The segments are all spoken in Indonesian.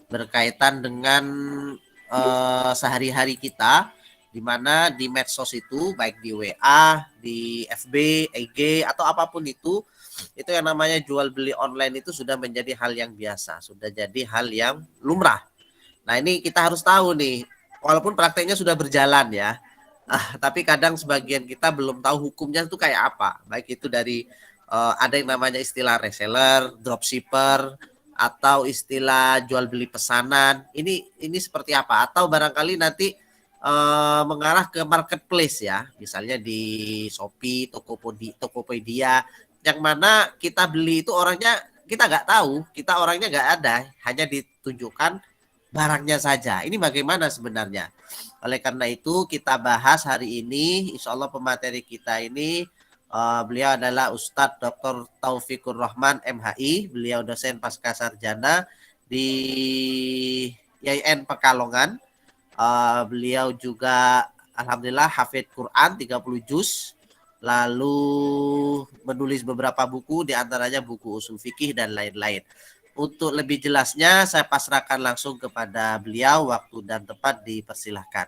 berkaitan dengan sehari-hari kita, di mana di medsos itu baik di WA, di FB, IG atau apapun itu yang namanya jual beli online itu sudah menjadi hal yang biasa, sudah jadi hal yang lumrah. Nah, ini kita harus tahu nih, walaupun prakteknya sudah berjalan ya, tapi kadang sebagian kita belum tahu hukumnya itu kayak apa. Baik itu dari ada yang namanya istilah reseller, dropshipper, atau istilah jual beli pesanan. Ini seperti apa? Atau barangkali nanti mengarah ke marketplace ya, misalnya di Shopee, Tokopedia, yang mana kita beli itu orangnya kita nggak tahu, kita orangnya nggak ada, hanya ditunjukkan barangnya saja. Ini bagaimana sebenarnya? Oleh karena itu kita bahas hari ini, insya Allah pemateri kita ini beliau adalah Ustadz Dr. Taufikur Rahman MHI, beliau dosen pasca sarjana di IAIN Pekalongan. Beliau juga alhamdulillah hafid Quran 30 juz, lalu menulis beberapa buku, diantaranya buku usul fikih dan lain-lain. Untuk lebih jelasnya saya pasrahkan langsung kepada beliau, waktu dan tempat dipersilahkan.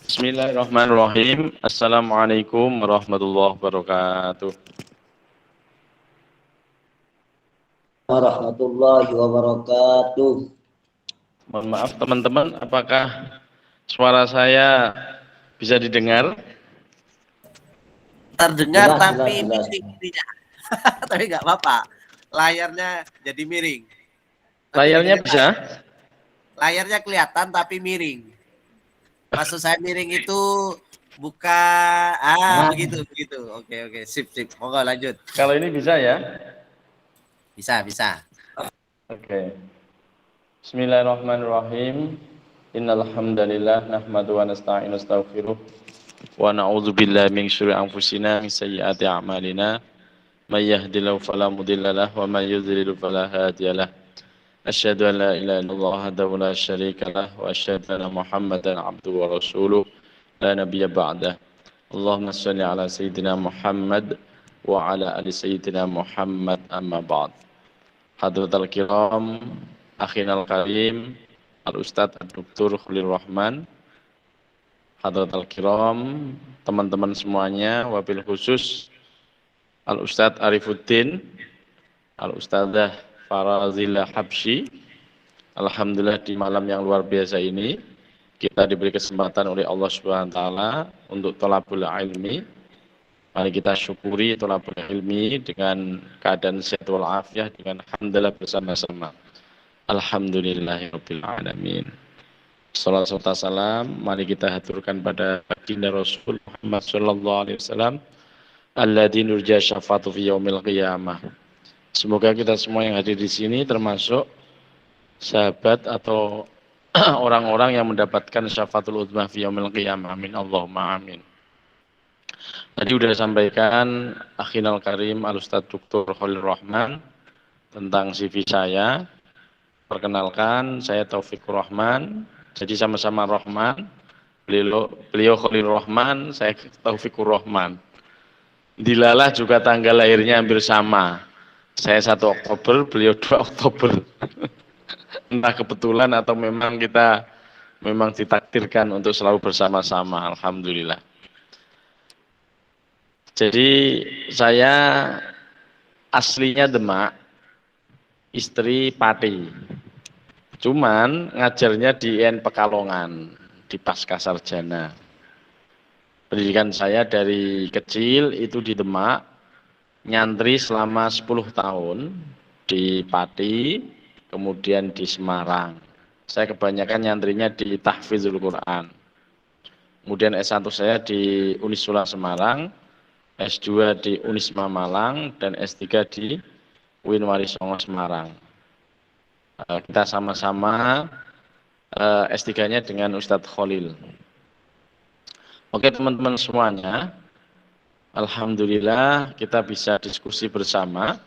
Bismillahirrahmanirrahim. Assalamualaikum warahmatullahi wabarakatuh. Warahmatullahi wabarakatuh. Mohon maaf teman-teman, apakah suara saya bisa didengar? Terdengar Jelas, tapi jelas. miring ininya. Tapi nggak apa-apa. Layarnya jadi miring. Tapi Layarnya didengar. bisa? Layarnya kelihatan tapi miring. Maksud saya miring itu buka begitu. Oke, sip. Monggo lanjut. Kalau ini bisa ya? Bisa. Oke. Bismillahirrahmanirrahim. Innal hamdalillah nahmadu wa nasta'inu nastaghfiruh wa na'udzu billahi min syururi anfusina min sayyiati a'malina. May yahdihillahu fala mudhillalah wa may yudhlil fala hadiyalah. Asyhadu an la ilaha illallah wahdahu la syarika lah wa asyhadu anna Muhammadan abduhu wa rasuluh la nabiyya ba'dah. Allahumma shalli ala sayyidina Muhammad wa ala ali sayyidina Muhammad amma ba'd. Hadratul kiram, akhinal karim, Al-Ustadz Dr. Khalil Rahman, Hadratul kiram, teman-teman semuanya, wabil khusus Al-Ustadz Arifuddin, Al-Ustadzah Farazila Habsyi. Alhamdulillah di malam yang luar biasa ini kita diberi kesempatan oleh Allah Subhanahu wa taala untuk thalabul ilmi. Mari kita syukuri thalabul ilmi dengan keadaan sehat wal afiah, dengan alhamdulillah bersama-sama. Alhamdulillahirabbil alamin. Shalawat serta salam mari kita haturkan pada baginda Rasul Muhammad sallallahu alaihi wasallam alladzi nurja syafa'atu fi yaumil qiyamah. Semoga kita semua yang hadir di sini termasuk sahabat atau orang-orang yang mendapatkan syafaatul uzma fi yaumil qiyamah. Amin Allahumma amin. Tadi sudah disampaikan akhinal karim Al-Ustadz Dr. Khalil Rahman tentang CV saya. Perkenalkan, saya Taufikur Rahman. Jadi sama-sama Rahman. Beliau Khalil Rahman, saya Taufikur Rahman. Dilalah juga tanggal lahirnya hampir sama. Saya 1 Oktober, beliau 2 Oktober. Entah kebetulan atau memang kita ditakdirkan untuk selalu bersama-sama. Alhamdulillah. Jadi saya aslinya Demak, istri Pati. Cuman ngajarnya di IAIN Pekalongan, di pasca sarjana. Pendidikan saya dari kecil itu di Demak, nyantri selama 10 tahun di Pati, kemudian di Semarang. Saya kebanyakan nyantrinya di Tahfidzul Quran. Kemudian S1 saya di Unisula Semarang, S2 di Unisma Malang, dan S3 di UIN Warisongo Semarang. Kita sama-sama S3-nya dengan Ustadz Khalil. Oke teman-teman semuanya, alhamdulillah kita bisa diskusi bersama.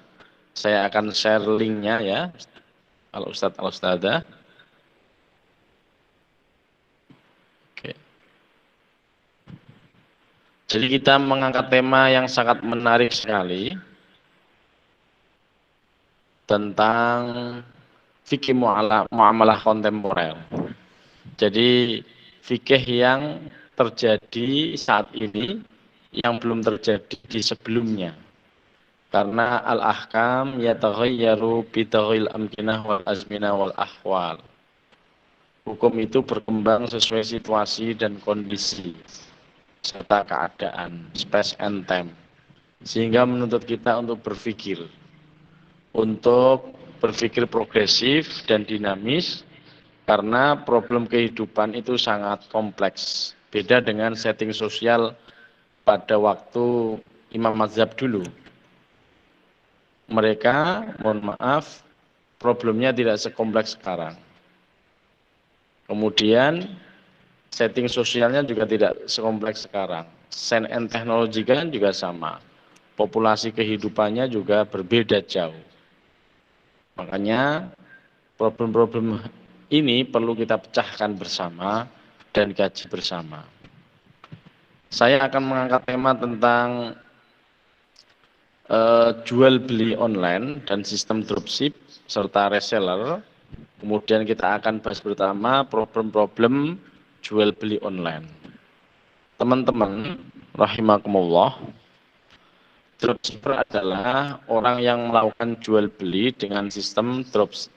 Saya akan share linknya ya, Al-Ustadz Al-Ustadzah. Oke. Jadi kita mengangkat tema yang sangat menarik sekali tentang fikih muamalah kontemporer. Jadi fikih yang terjadi saat ini yang belum terjadi di sebelumnya. Karena al-ahkam yataghayyaru bitaghayyuril amkinah wal azminah wal ahwal. Hukum itu berkembang sesuai situasi dan kondisi serta keadaan, space and time. Sehingga menuntut kita untuk berpikir progresif dan dinamis karena problem kehidupan itu sangat kompleks. Beda dengan setting sosial pada waktu Imam Mazhab dulu. Mereka, mohon maaf, problemnya tidak sekompleks sekarang. Kemudian setting sosialnya juga tidak sekompleks sekarang. Science and teknologi kan juga sama. Populasi kehidupannya juga berbeda jauh. Makanya problem-problem ini perlu kita pecahkan bersama dan kaji bersama. Saya akan mengangkat tema tentang jual beli online dan sistem dropship serta reseller. Kemudian kita akan bahas bersama problem-problem jual beli online. Teman-teman rahimakumullah, dropshipper adalah orang yang melakukan jual beli dengan sistem dropship,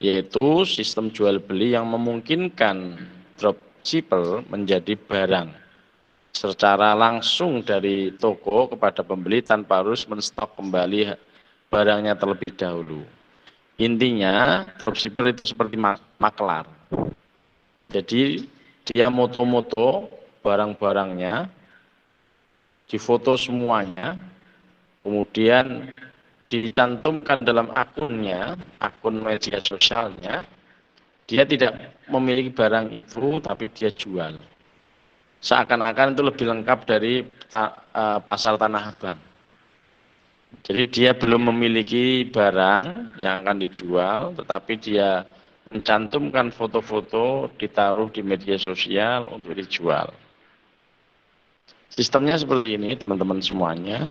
yaitu sistem jual beli yang memungkinkan dropshipper menjadi barang secara langsung dari toko kepada pembeli tanpa harus menstok kembali barangnya terlebih dahulu. Intinya dropshipper itu seperti maklar. Jadi dia moto-moto barang-barangnya, difoto semuanya, kemudian dicantumkan dalam akunnya, akun media sosialnya. Dia tidak memiliki barang itu, tapi dia jual. Seakan-akan itu lebih lengkap dari pasar tanah abang. Jadi dia belum memiliki barang yang akan dijual, tetapi dia mencantumkan foto-foto, ditaruh di media sosial untuk dijual. Sistemnya seperti ini teman-teman semuanya.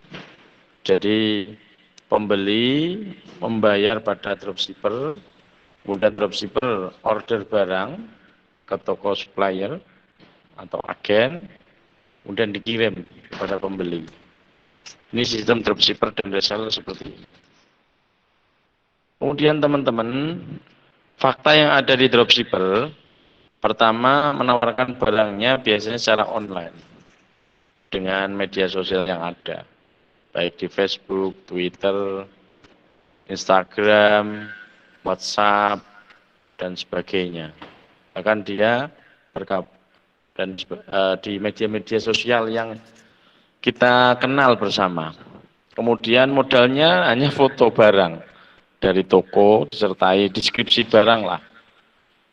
Jadi pembeli membayar pada dropshipper, kemudian dropshipper order barang ke toko supplier atau agen, kemudian dikirim kepada pembeli. Ini sistem dropshipper dan reseller seperti ini. Kemudian teman-teman, fakta yang ada di dropshipper, pertama menawarkan barangnya biasanya secara online dengan media sosial yang ada, baik di Facebook, Twitter, Instagram, WhatsApp, dan sebagainya. Bahkan dia bergabung dan di media-media sosial yang kita kenal bersama. Kemudian modalnya hanya foto barang dari toko disertai deskripsi barang lah,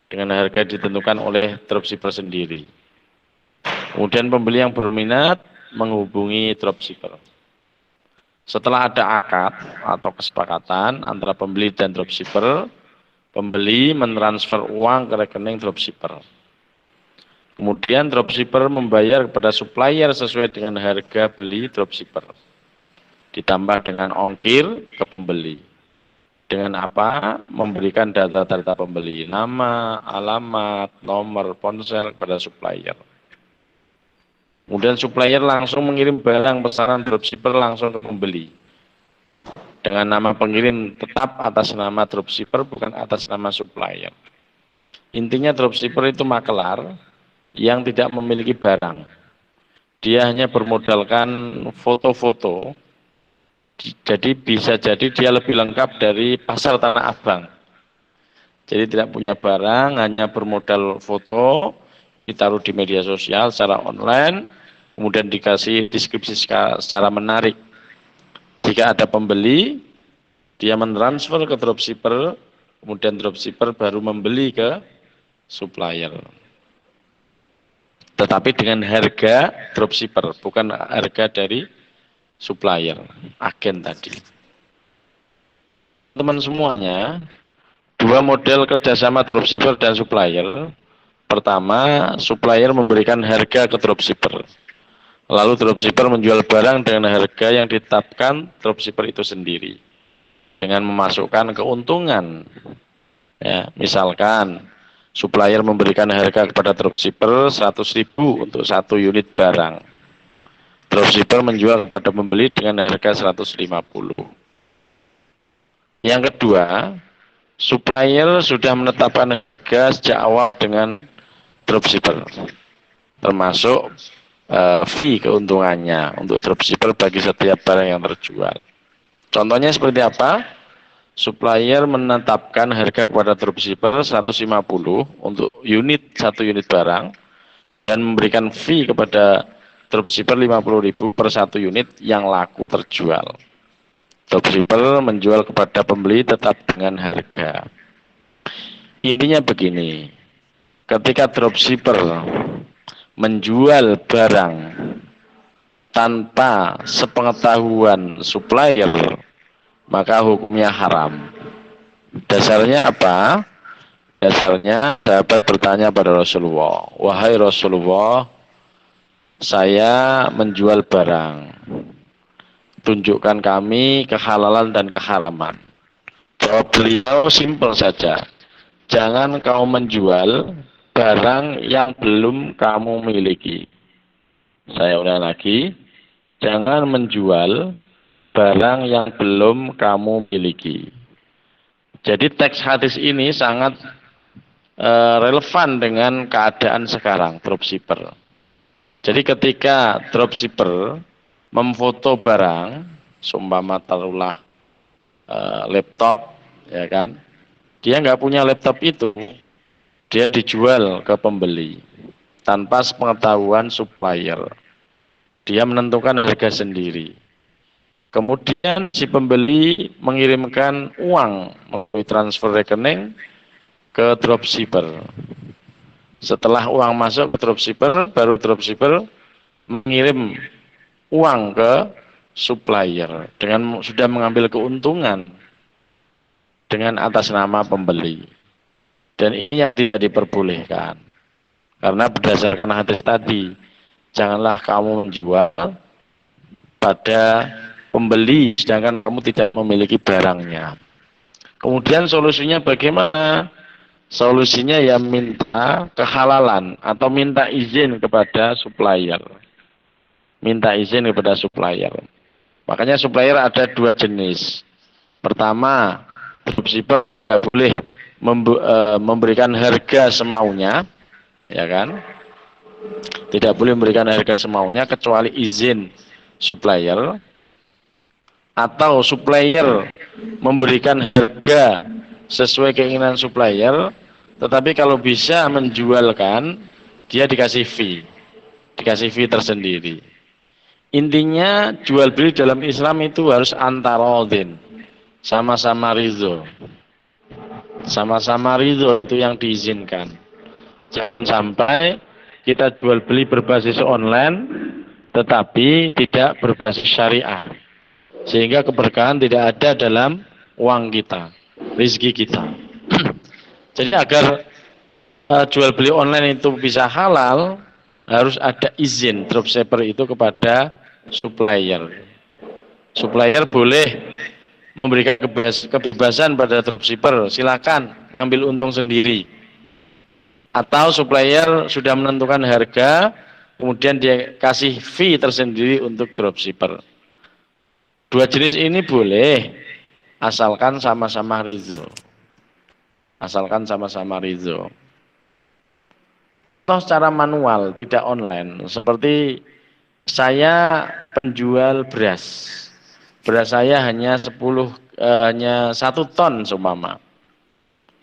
dengan harga ditentukan oleh dropshipper sendiri. Kemudian pembeli yang berminat menghubungi dropshipper. Setelah ada akad atau kesepakatan antara pembeli dan dropshipper, pembeli mentransfer uang ke rekening dropshipper. Kemudian dropshipper membayar kepada supplier sesuai dengan harga beli dropshipper. Ditambah dengan ongkir ke pembeli. Dengan apa? Memberikan data-data pembeli, nama, alamat, nomor ponsel kepada supplier. Kemudian supplier langsung mengirim barang pesanan dropshipper langsung ke pembeli. Dengan nama pengirim tetap atas nama dropshipper, bukan atas nama supplier. Intinya dropshipper itu makelar yang tidak memiliki barang. Dia hanya bermodalkan foto-foto. Jadi bisa jadi dia lebih lengkap dari pasar tanah abang. Jadi tidak punya barang, hanya bermodal foto, ditaruh di media sosial secara online, kemudian dikasih deskripsi secara menarik. Jika ada pembeli, dia mentransfer ke dropshipper, kemudian dropshipper baru membeli ke supplier. Tetapi dengan harga dropshipper, bukan harga dari supplier, agen tadi. Teman semuanya, dua model kerjasama dropshipper dan supplier. Pertama, supplier memberikan harga ke dropshipper. Lalu dropshipper menjual barang dengan harga yang ditetapkan dropshipper itu sendiri dengan memasukkan keuntungan. Ya, misalkan supplier memberikan harga kepada dropshipper 100.000 untuk 1 unit barang. Dropshipper menjual kepada pembeli dengan harga 150. Yang kedua, supplier sudah menetapkan harga sejak awal dengan dropshipper, termasuk fee keuntungannya untuk dropshipper bagi setiap barang yang terjual. Contohnya seperti apa? Supplier menetapkan harga kepada dropshipper 150 untuk 1 unit barang dan memberikan fee kepada dropshipper 50.000 per 1 unit yang laku terjual. Dropshipper menjual kepada pembeli tetap dengan harga. Intinya begini, ketika dropshipper menjual barang tanpa sepengetahuan supplier, maka hukumnya haram. Dasarnya apa? Dasarnya sahabat bertanya pada Rasulullah, wahai Rasulullah, saya menjual barang, tunjukkan kami kehalalan dan keharaman. Jawab beliau simpel saja, jangan kau menjual barang yang belum kamu miliki. Saya ulang lagi, jangan menjual barang yang belum kamu miliki. Jadi teks hadis ini sangat relevan dengan keadaan sekarang dropshipper. Jadi ketika dropshipper memfoto barang, seumpama taruhlah laptop, ya kan? Dia nggak punya laptop itu, dia dijual ke pembeli tanpa sepengetahuan supplier. Dia menentukan harga sendiri. Kemudian si pembeli mengirimkan uang melalui transfer rekening ke dropshipper. Setelah uang masuk ke dropshipper, baru dropshipper mengirim uang ke supplier dengan sudah mengambil keuntungan dengan atas nama pembeli. Dan ini yang tidak diperbolehkan. Karena berdasarkan hadis tadi, janganlah kamu menjual pada pembeli sedangkan kamu tidak memiliki barangnya. Kemudian solusinya bagaimana? Solusinya ya minta kehalalan atau minta izin kepada supplier. Minta izin kepada supplier. Makanya supplier ada 2 jenis. Pertama, dropshipper tidak boleh memberikan harga semaunya, ya kan? Tidak boleh memberikan harga semaunya kecuali izin supplier. Atau supplier memberikan harga sesuai keinginan supplier, tetapi kalau bisa menjualkan, dia dikasih fee tersendiri. Intinya jual beli dalam Islam itu harus antarodin, sama-sama ridho. Sama-sama ridho itu yang diizinkan. Jangan sampai kita jual beli berbasis online, tetapi tidak berbasis syariah. Sehingga keberkahan tidak ada dalam uang kita, rezeki kita. Jadi agar jual beli online itu bisa halal, harus ada izin dropshipper itu kepada supplier. Supplier boleh memberikan kebebasan pada dropshipper, silakan ambil untung sendiri. Atau supplier sudah menentukan harga, kemudian dia kasih fee tersendiri untuk dropshipper. 2 jenis ini boleh, asalkan sama-sama ridho. Asalkan sama-sama ridho. Atau secara manual, tidak online. Seperti saya penjual beras. Beras saya hanya 1 ton seumpama.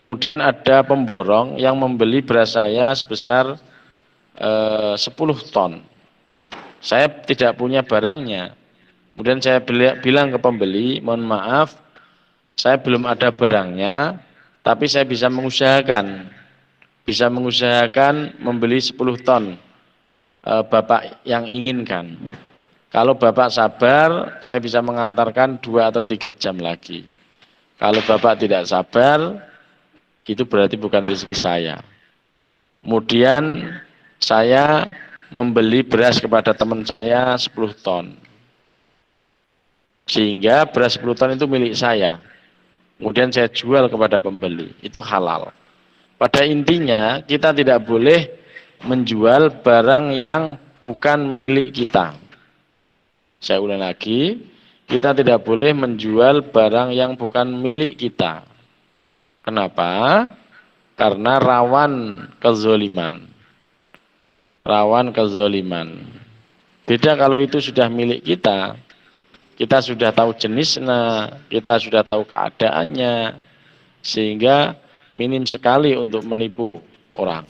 Kemudian ada pemborong yang membeli beras saya sebesar 10 ton. Saya tidak punya barangnya. Kemudian saya bilang ke pembeli, mohon maaf, saya belum ada barangnya, tapi saya bisa mengusahakan membeli 10 ton Bapak yang inginkan. Kalau Bapak sabar, saya bisa mengantarkan 2 atau 3 jam lagi. Kalau Bapak tidak sabar, itu berarti bukan rezeki saya. Kemudian saya membeli beras kepada teman saya 10 ton. Sehingga beras 10 ton itu milik saya. Kemudian saya jual kepada pembeli. Itu halal. Pada intinya kita tidak boleh menjual barang yang bukan milik kita. Saya ulang lagi, kita tidak boleh menjual barang yang bukan milik kita. Kenapa? Karena rawan kezaliman. Rawan kezaliman. Beda kalau itu sudah milik kita. Kita sudah tahu jenisnya, kita sudah tahu keadaannya, sehingga minim sekali untuk menipu orang.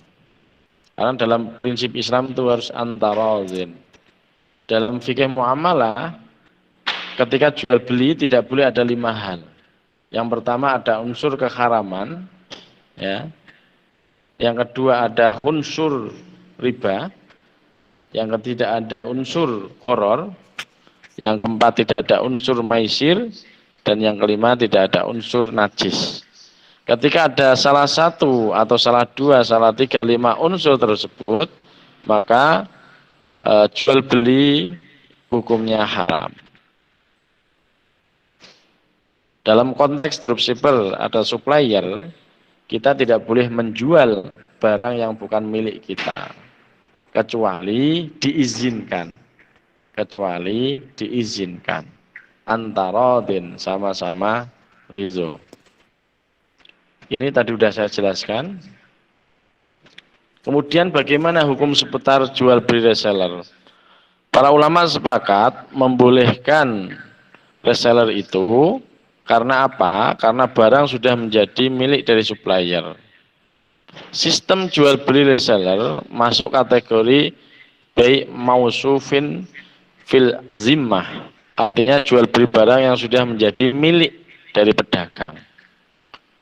Karena dalam prinsip Islam itu harus antarazin. Dalam fikih muamalah, ketika jual beli tidak boleh ada 5 hal. Yang pertama ada unsur keharaman, ya. Yang kedua ada unsur riba. Yang ketiga ada unsur horor. Yang keempat tidak ada unsur maisir. Dan yang kelima tidak ada unsur najis. Ketika ada salah satu atau salah dua, salah tiga, 5 unsur tersebut, maka jual beli hukumnya haram. Dalam konteks dropshipper atau supplier, kita tidak boleh menjual barang yang bukan milik kita, kecuali diizinkan. Kecuali diizinkan. Antarodin, sama-sama ridho. Ini tadi sudah saya jelaskan. Kemudian bagaimana hukum seputar jual beli reseller? Para ulama sepakat membolehkan reseller itu karena apa? Karena barang sudah menjadi milik dari supplier. Sistem jual beli reseller masuk kategori bai' mausufin fil zimmah. Artinya jual beli barang yang sudah menjadi milik dari pedagang.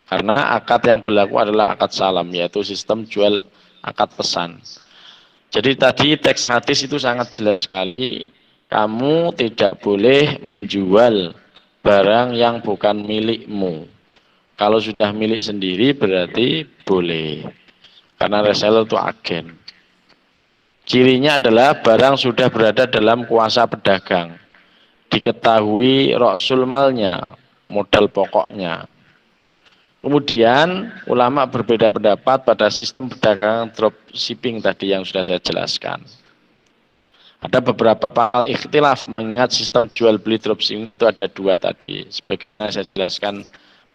Karena akad yang berlaku adalah akad salam, yaitu sistem jual akad pesan. Jadi tadi teks hadis itu sangat jelas sekali. Kamu tidak boleh menjual barang yang bukan milikmu. Kalau sudah milik sendiri berarti boleh. Karena reseller itu agen. Cirinya adalah barang sudah berada dalam kuasa pedagang. Diketahui ra'sul malnya, modal pokoknya. Kemudian ulama berbeda pendapat pada sistem perdagangan dropshipping tadi yang sudah saya jelaskan. Ada beberapa ikhtilaf mengingat sistem jual beli dropshipping itu ada 2 tadi. Sebagaimana saya jelaskan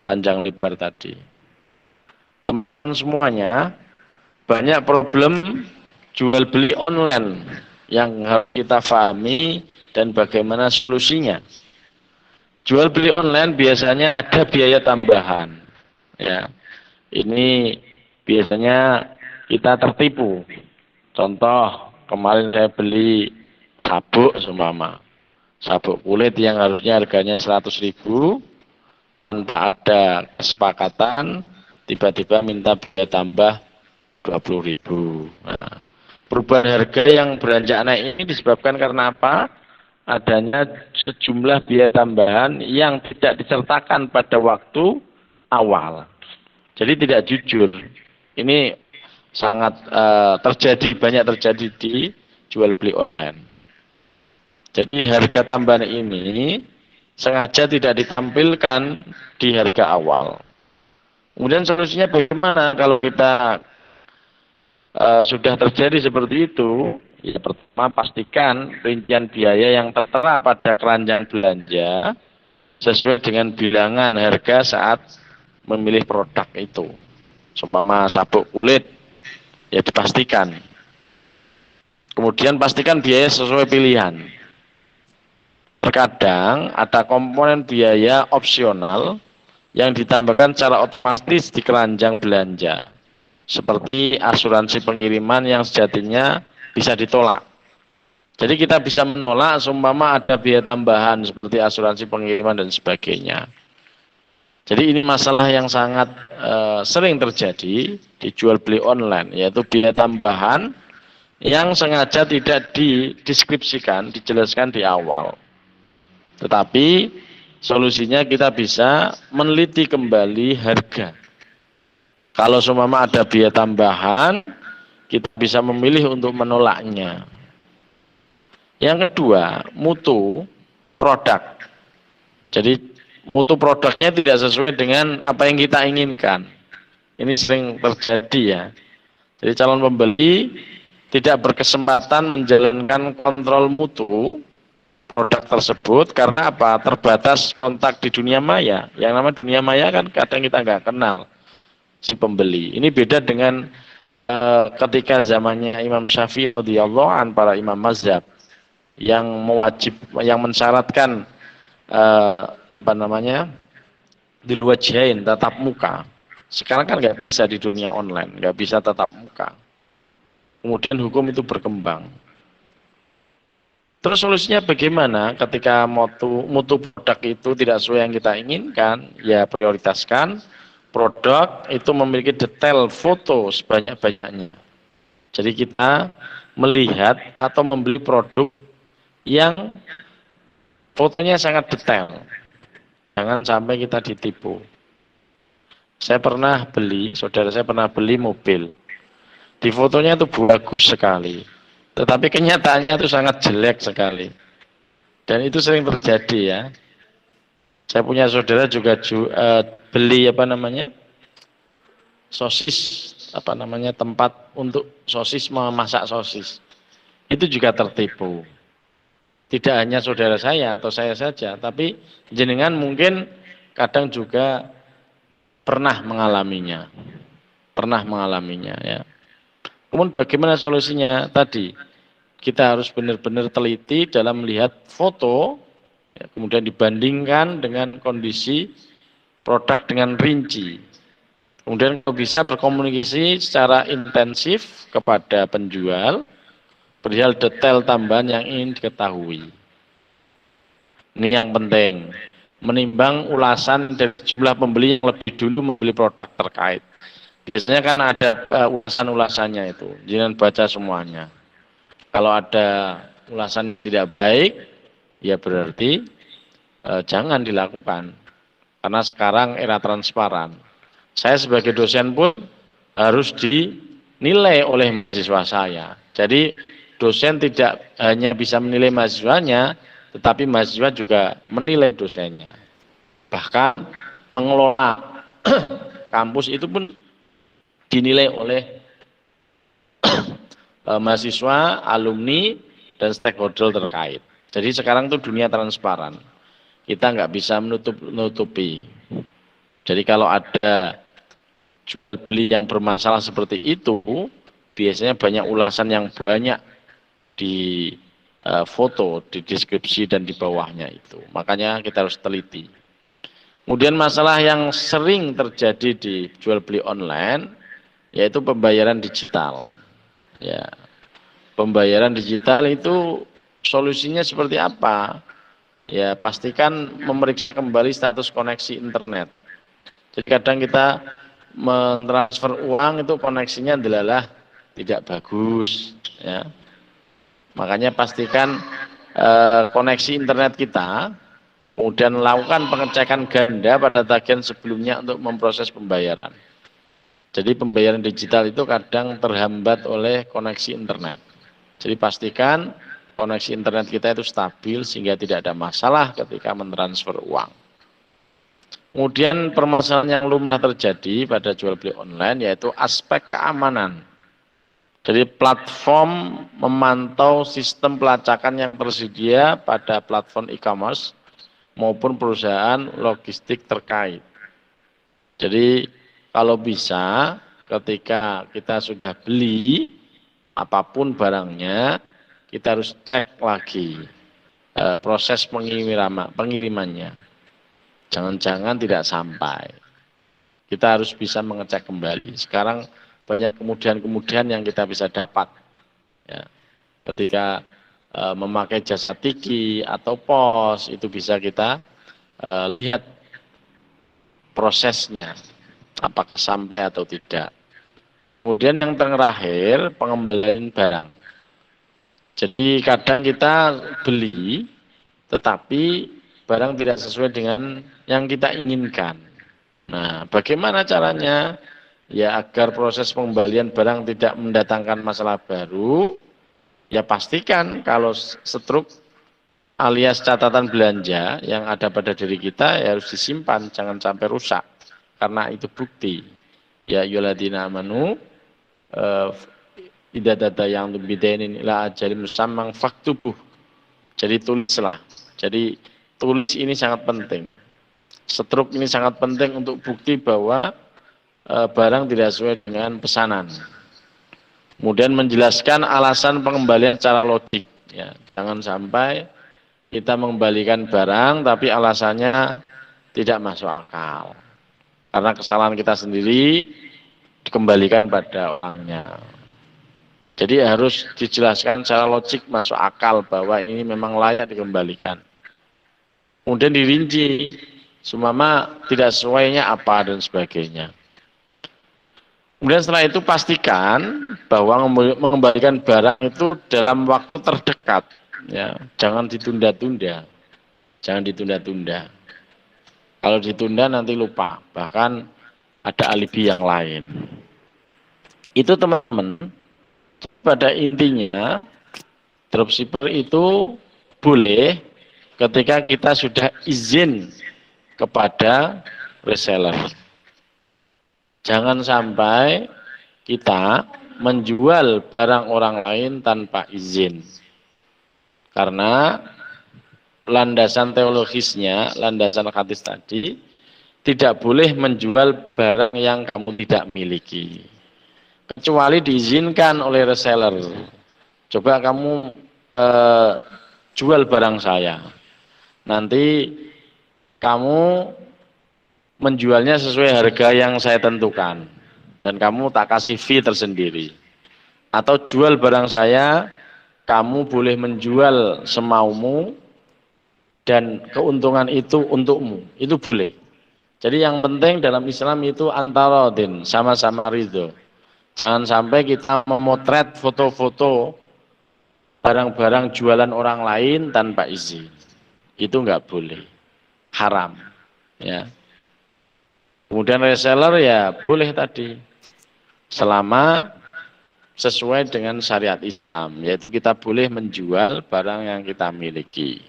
panjang lebar tadi. Teman-teman semuanya, banyak problem jual beli online yang harus kita pahami dan bagaimana solusinya. Jual beli online biasanya ada biaya tambahan. Ya, ini biasanya kita tertipu. Contoh, kemarin saya beli sabuk seumpama. Sabuk kulit yang harusnya harganya 100.000, tanpa ada kesepakatan, tiba-tiba minta biaya tambah 20.000. Nah, perubahan harga yang beranjak naik ini disebabkan karena apa? Adanya sejumlah biaya tambahan yang tidak disertakan pada waktu awal. Jadi tidak jujur. Ini sangat banyak terjadi di jual beli online. Jadi harga tambahan ini sengaja tidak ditampilkan di harga awal. Kemudian solusinya bagaimana kalau kita sudah terjadi seperti itu? Ya, pertama pastikan rincian biaya yang tertera pada keranjang belanja sesuai dengan bilangan harga saat memilih produk itu. Seumpama sabuk kulit, ya dipastikan. Kemudian pastikan biaya sesuai pilihan. Terkadang ada komponen biaya opsional yang ditambahkan secara otomatis di keranjang belanja. Seperti asuransi pengiriman yang sejatinya bisa ditolak. Jadi kita bisa menolak seumpama ada biaya tambahan seperti asuransi pengiriman dan sebagainya. Jadi ini masalah yang sangat sering terjadi di jual beli online, yaitu biaya tambahan yang sengaja tidak dideskripsikan, dijelaskan di awal. Tetapi solusinya kita bisa meneliti kembali harga. Kalau seumpama ada biaya tambahan, kita bisa memilih untuk menolaknya. Yang kedua, mutu produk. Jadi mutu produknya tidak sesuai dengan apa yang kita inginkan. Ini sering terjadi ya. Jadi calon pembeli tidak berkesempatan menjalankan kontrol mutu produk tersebut karena apa? Terbatas kontak di dunia maya. Yang namanya dunia maya kan kadang kita nggak kenal si pembeli. Ini beda dengan ketika zamannya Imam Syafi'i radhiyallahu an, para imam mazhab yang mensyaratkan apa namanya, di wajhain, tatap muka. Sekarang kan nggak bisa di dunia online, nggak bisa tatap muka. Kemudian hukum itu berkembang. Terus solusinya bagaimana ketika mutu produk itu tidak sesuai yang kita inginkan? Ya prioritaskan produk itu memiliki detail foto sebanyak-banyaknya. Jadi kita melihat atau membeli produk yang fotonya sangat detail. Jangan sampai kita ditipu. Saudara saya pernah beli mobil. Di fotonya itu bagus sekali. Tetapi kenyataannya itu sangat jelek sekali. Dan itu sering terjadi ya. Saya punya saudara juga beli sosis, tempat untuk sosis, memasak sosis. Itu juga tertipu. Tidak hanya saudara saya atau saya saja, tapi jenengan mungkin kadang juga pernah mengalaminya ya. Kemudian bagaimana solusinya? Tadi kita harus benar-benar teliti dalam melihat foto, ya, kemudian dibandingkan dengan kondisi produk dengan rinci. Kemudian kalau bisa berkomunikasi secara intensif kepada penjual perihal detail tambahan yang ingin diketahui. Ini yang penting. Menimbang ulasan dari jumlah pembeli yang lebih dulu membeli produk terkait. Biasanya kan ada ulasan-ulasannya itu. Jangan baca semuanya. Kalau ada ulasan tidak baik, ya berarti jangan dilakukan. Karena sekarang era transparan. Saya sebagai dosen pun harus dinilai oleh mahasiswa saya. Jadi dosen tidak hanya bisa menilai mahasiswanya, tetapi mahasiswa juga menilai dosennya. Bahkan pengelola kampus itu pun dinilai oleh mahasiswa, alumni, dan stakeholder terkait. Jadi sekarang itu dunia transparan. Kita nggak bisa menutupi. Jadi kalau ada jual beli yang bermasalah seperti itu, biasanya banyak ulasan yang banyak di foto, di deskripsi dan di bawahnya itu. Makanya kita harus teliti. Kemudian masalah yang sering terjadi di jual beli online yaitu pembayaran digital. Ya. Pembayaran digital itu solusinya seperti apa? Ya, pastikan memeriksa kembali status koneksi internet. Jadi kadang kita mentransfer uang itu koneksinya adalah tidak bagus, ya. Makanya pastikan koneksi internet kita, kemudian lakukan pengecekan ganda pada tagihan sebelumnya untuk memproses pembayaran. Jadi pembayaran digital itu kadang terhambat oleh koneksi internet. Jadi pastikan koneksi internet kita itu stabil sehingga tidak ada masalah ketika mentransfer uang. Kemudian permasalahan yang lumrah terjadi pada jual beli online yaitu aspek keamanan. Jadi platform memantau sistem pelacakan yang tersedia pada platform e-commerce maupun perusahaan logistik terkait. Jadi kalau bisa ketika kita sudah beli apapun barangnya, kita harus cek lagi proses pengirimannya. Jangan-jangan tidak sampai. Kita harus bisa mengecek kembali. Sekarang banyak kemudian yang kita bisa dapat. Ya. Ketika memakai jasa Tiki atau pos, itu bisa kita lihat prosesnya, apakah sampai atau tidak. Kemudian yang terakhir, pengembalian barang. Jadi kadang kita beli, tetapi barang tidak sesuai dengan yang kita inginkan. Nah, bagaimana caranya? Ya agar proses pengembalian barang tidak mendatangkan masalah baru, ya pastikan kalau struk alias catatan belanja yang ada pada diri kita ya harus disimpan, jangan sampai rusak. Karena itu bukti. Ya ayyuhalladzina amanu idza tadayantum bidainin ila ajalin musamman faktubuh. Jadi tulislah. Jadi tulis ini sangat penting. Struk ini sangat penting untuk bukti bahwa barang tidak sesuai dengan pesanan. Kemudian menjelaskan alasan pengembalian secara logik. Ya, jangan sampai kita mengembalikan barang tapi alasannya tidak masuk akal. Karena kesalahan kita sendiri dikembalikan pada orangnya. Jadi harus dijelaskan secara logik masuk akal bahwa ini memang layak dikembalikan. Kemudian dirinci, sumama tidak sesuainya apa dan sebagainya. Kemudian setelah itu pastikan bahwa mengembalikan barang itu dalam waktu terdekat. Ya, jangan ditunda-tunda. Jangan ditunda-tunda. Kalau ditunda nanti lupa, bahkan ada alibi yang lain. Itu teman-teman, pada intinya dropshipper itu boleh ketika kita sudah izin kepada reseller. Jangan sampai kita menjual barang orang lain tanpa izin. Karena landasan teologisnya, landasan hadis tadi, tidak boleh menjual barang yang kamu tidak miliki. Kecuali diizinkan oleh reseller. Coba kamu jual barang saya. Nanti kamu menjualnya sesuai harga yang saya tentukan. Dan kamu tak kasih fee tersendiri. Atau jual barang saya, kamu boleh menjual semaumu dan keuntungan itu untukmu. Itu boleh. Jadi yang penting dalam Islam itu antarodin, sama-sama ridho. Jangan sampai kita memotret foto-foto barang-barang jualan orang lain tanpa izin. Itu enggak boleh. Haram. Ya. Kemudian reseller ya boleh tadi. Selama sesuai dengan syariat Islam, yaitu kita boleh menjual barang yang kita miliki.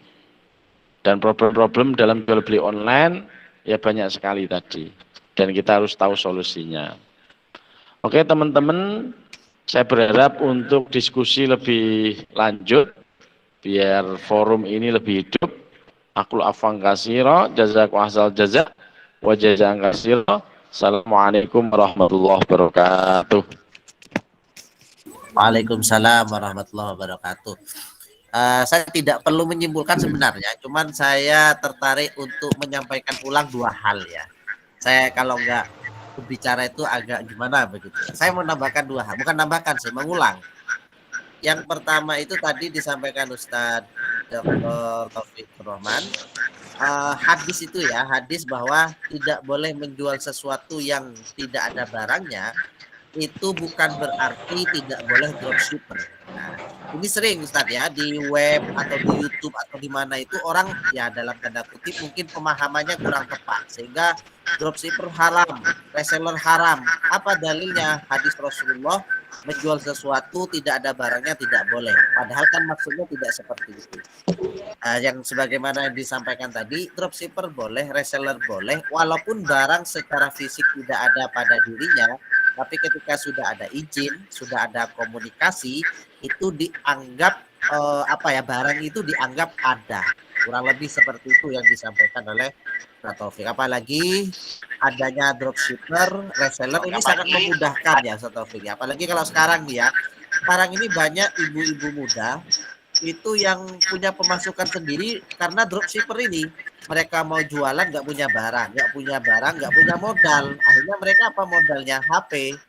Dan problem-problem dalam jual beli online ya banyak sekali tadi, dan kita harus tahu solusinya. Oke teman-teman, saya berharap untuk diskusi lebih lanjut biar forum ini lebih hidup. Aqul afwan katsira, jazakum ahsal jazak wa jazaan katsira. Assalamualaikum warahmatullahi wabarakatuh. Waalaikumsalam warahmatullahi wabarakatuh. Saya tidak perlu menyimpulkan sebenarnya, cuman saya tertarik untuk menyampaikan ulang dua hal ya. Saya kalau nggak berbicara itu agak gimana begitu. Saya mau nambahkan dua hal, bukan nambahkan, saya mengulang. Yang pertama itu tadi disampaikan Ustadz Dr. Taufik Rahman, hadis itu ya, hadis bahwa tidak boleh menjual sesuatu yang tidak ada barangnya, itu bukan berarti tidak boleh dropshipper. Nah, ini sering Ustadz ya di web atau di YouTube atau di mana itu orang ya dalam tanda kutip mungkin pemahamannya kurang tepat sehingga dropshipper haram, reseller haram. Apa dalilnya? Hadis Rasulullah menjual sesuatu tidak ada barangnya tidak boleh. Padahal kan maksudnya tidak seperti itu. Yang sebagaimana yang disampaikan tadi, dropshipper boleh, reseller boleh, walaupun barang secara fisik tidak ada pada dirinya. Tapi ketika sudah ada izin, sudah ada komunikasi, itu dianggap barang itu dianggap ada. Kurang lebih seperti itu yang disampaikan oleh Pak Taufik. Apalagi adanya dropshipper, reseller ini sangat memudahkan ya Pak Taufik. Apalagi kalau sekarang nih ya, sekarang ini banyak ibu-ibu muda itu yang punya pemasukan sendiri karena dropshipper ini. Mereka mau jualan nggak punya barang, nggak punya modal. Akhirnya mereka apa modalnya? HP.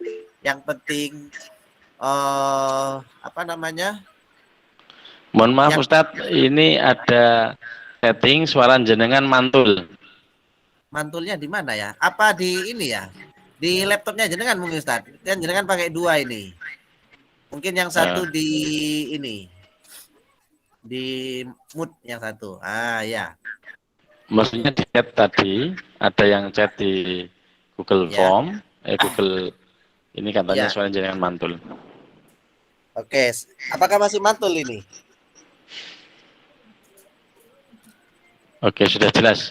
Yang penting Mohon maaf Ustadz, ini ada setting suara jenengan mantul. Mantulnya di mana ya? Apa di ini ya? Di laptopnya jenengan mungkin Ustadz. Dan jenengan pakai dua ini. Mungkin yang satu di ini. Di mute yang satu. Ya. Maksudnya di chat tadi ada yang chat di Google Form, Google ini katanya suara jenengan mantul. Oke, apakah masih mantul ini? Oke, sudah jelas.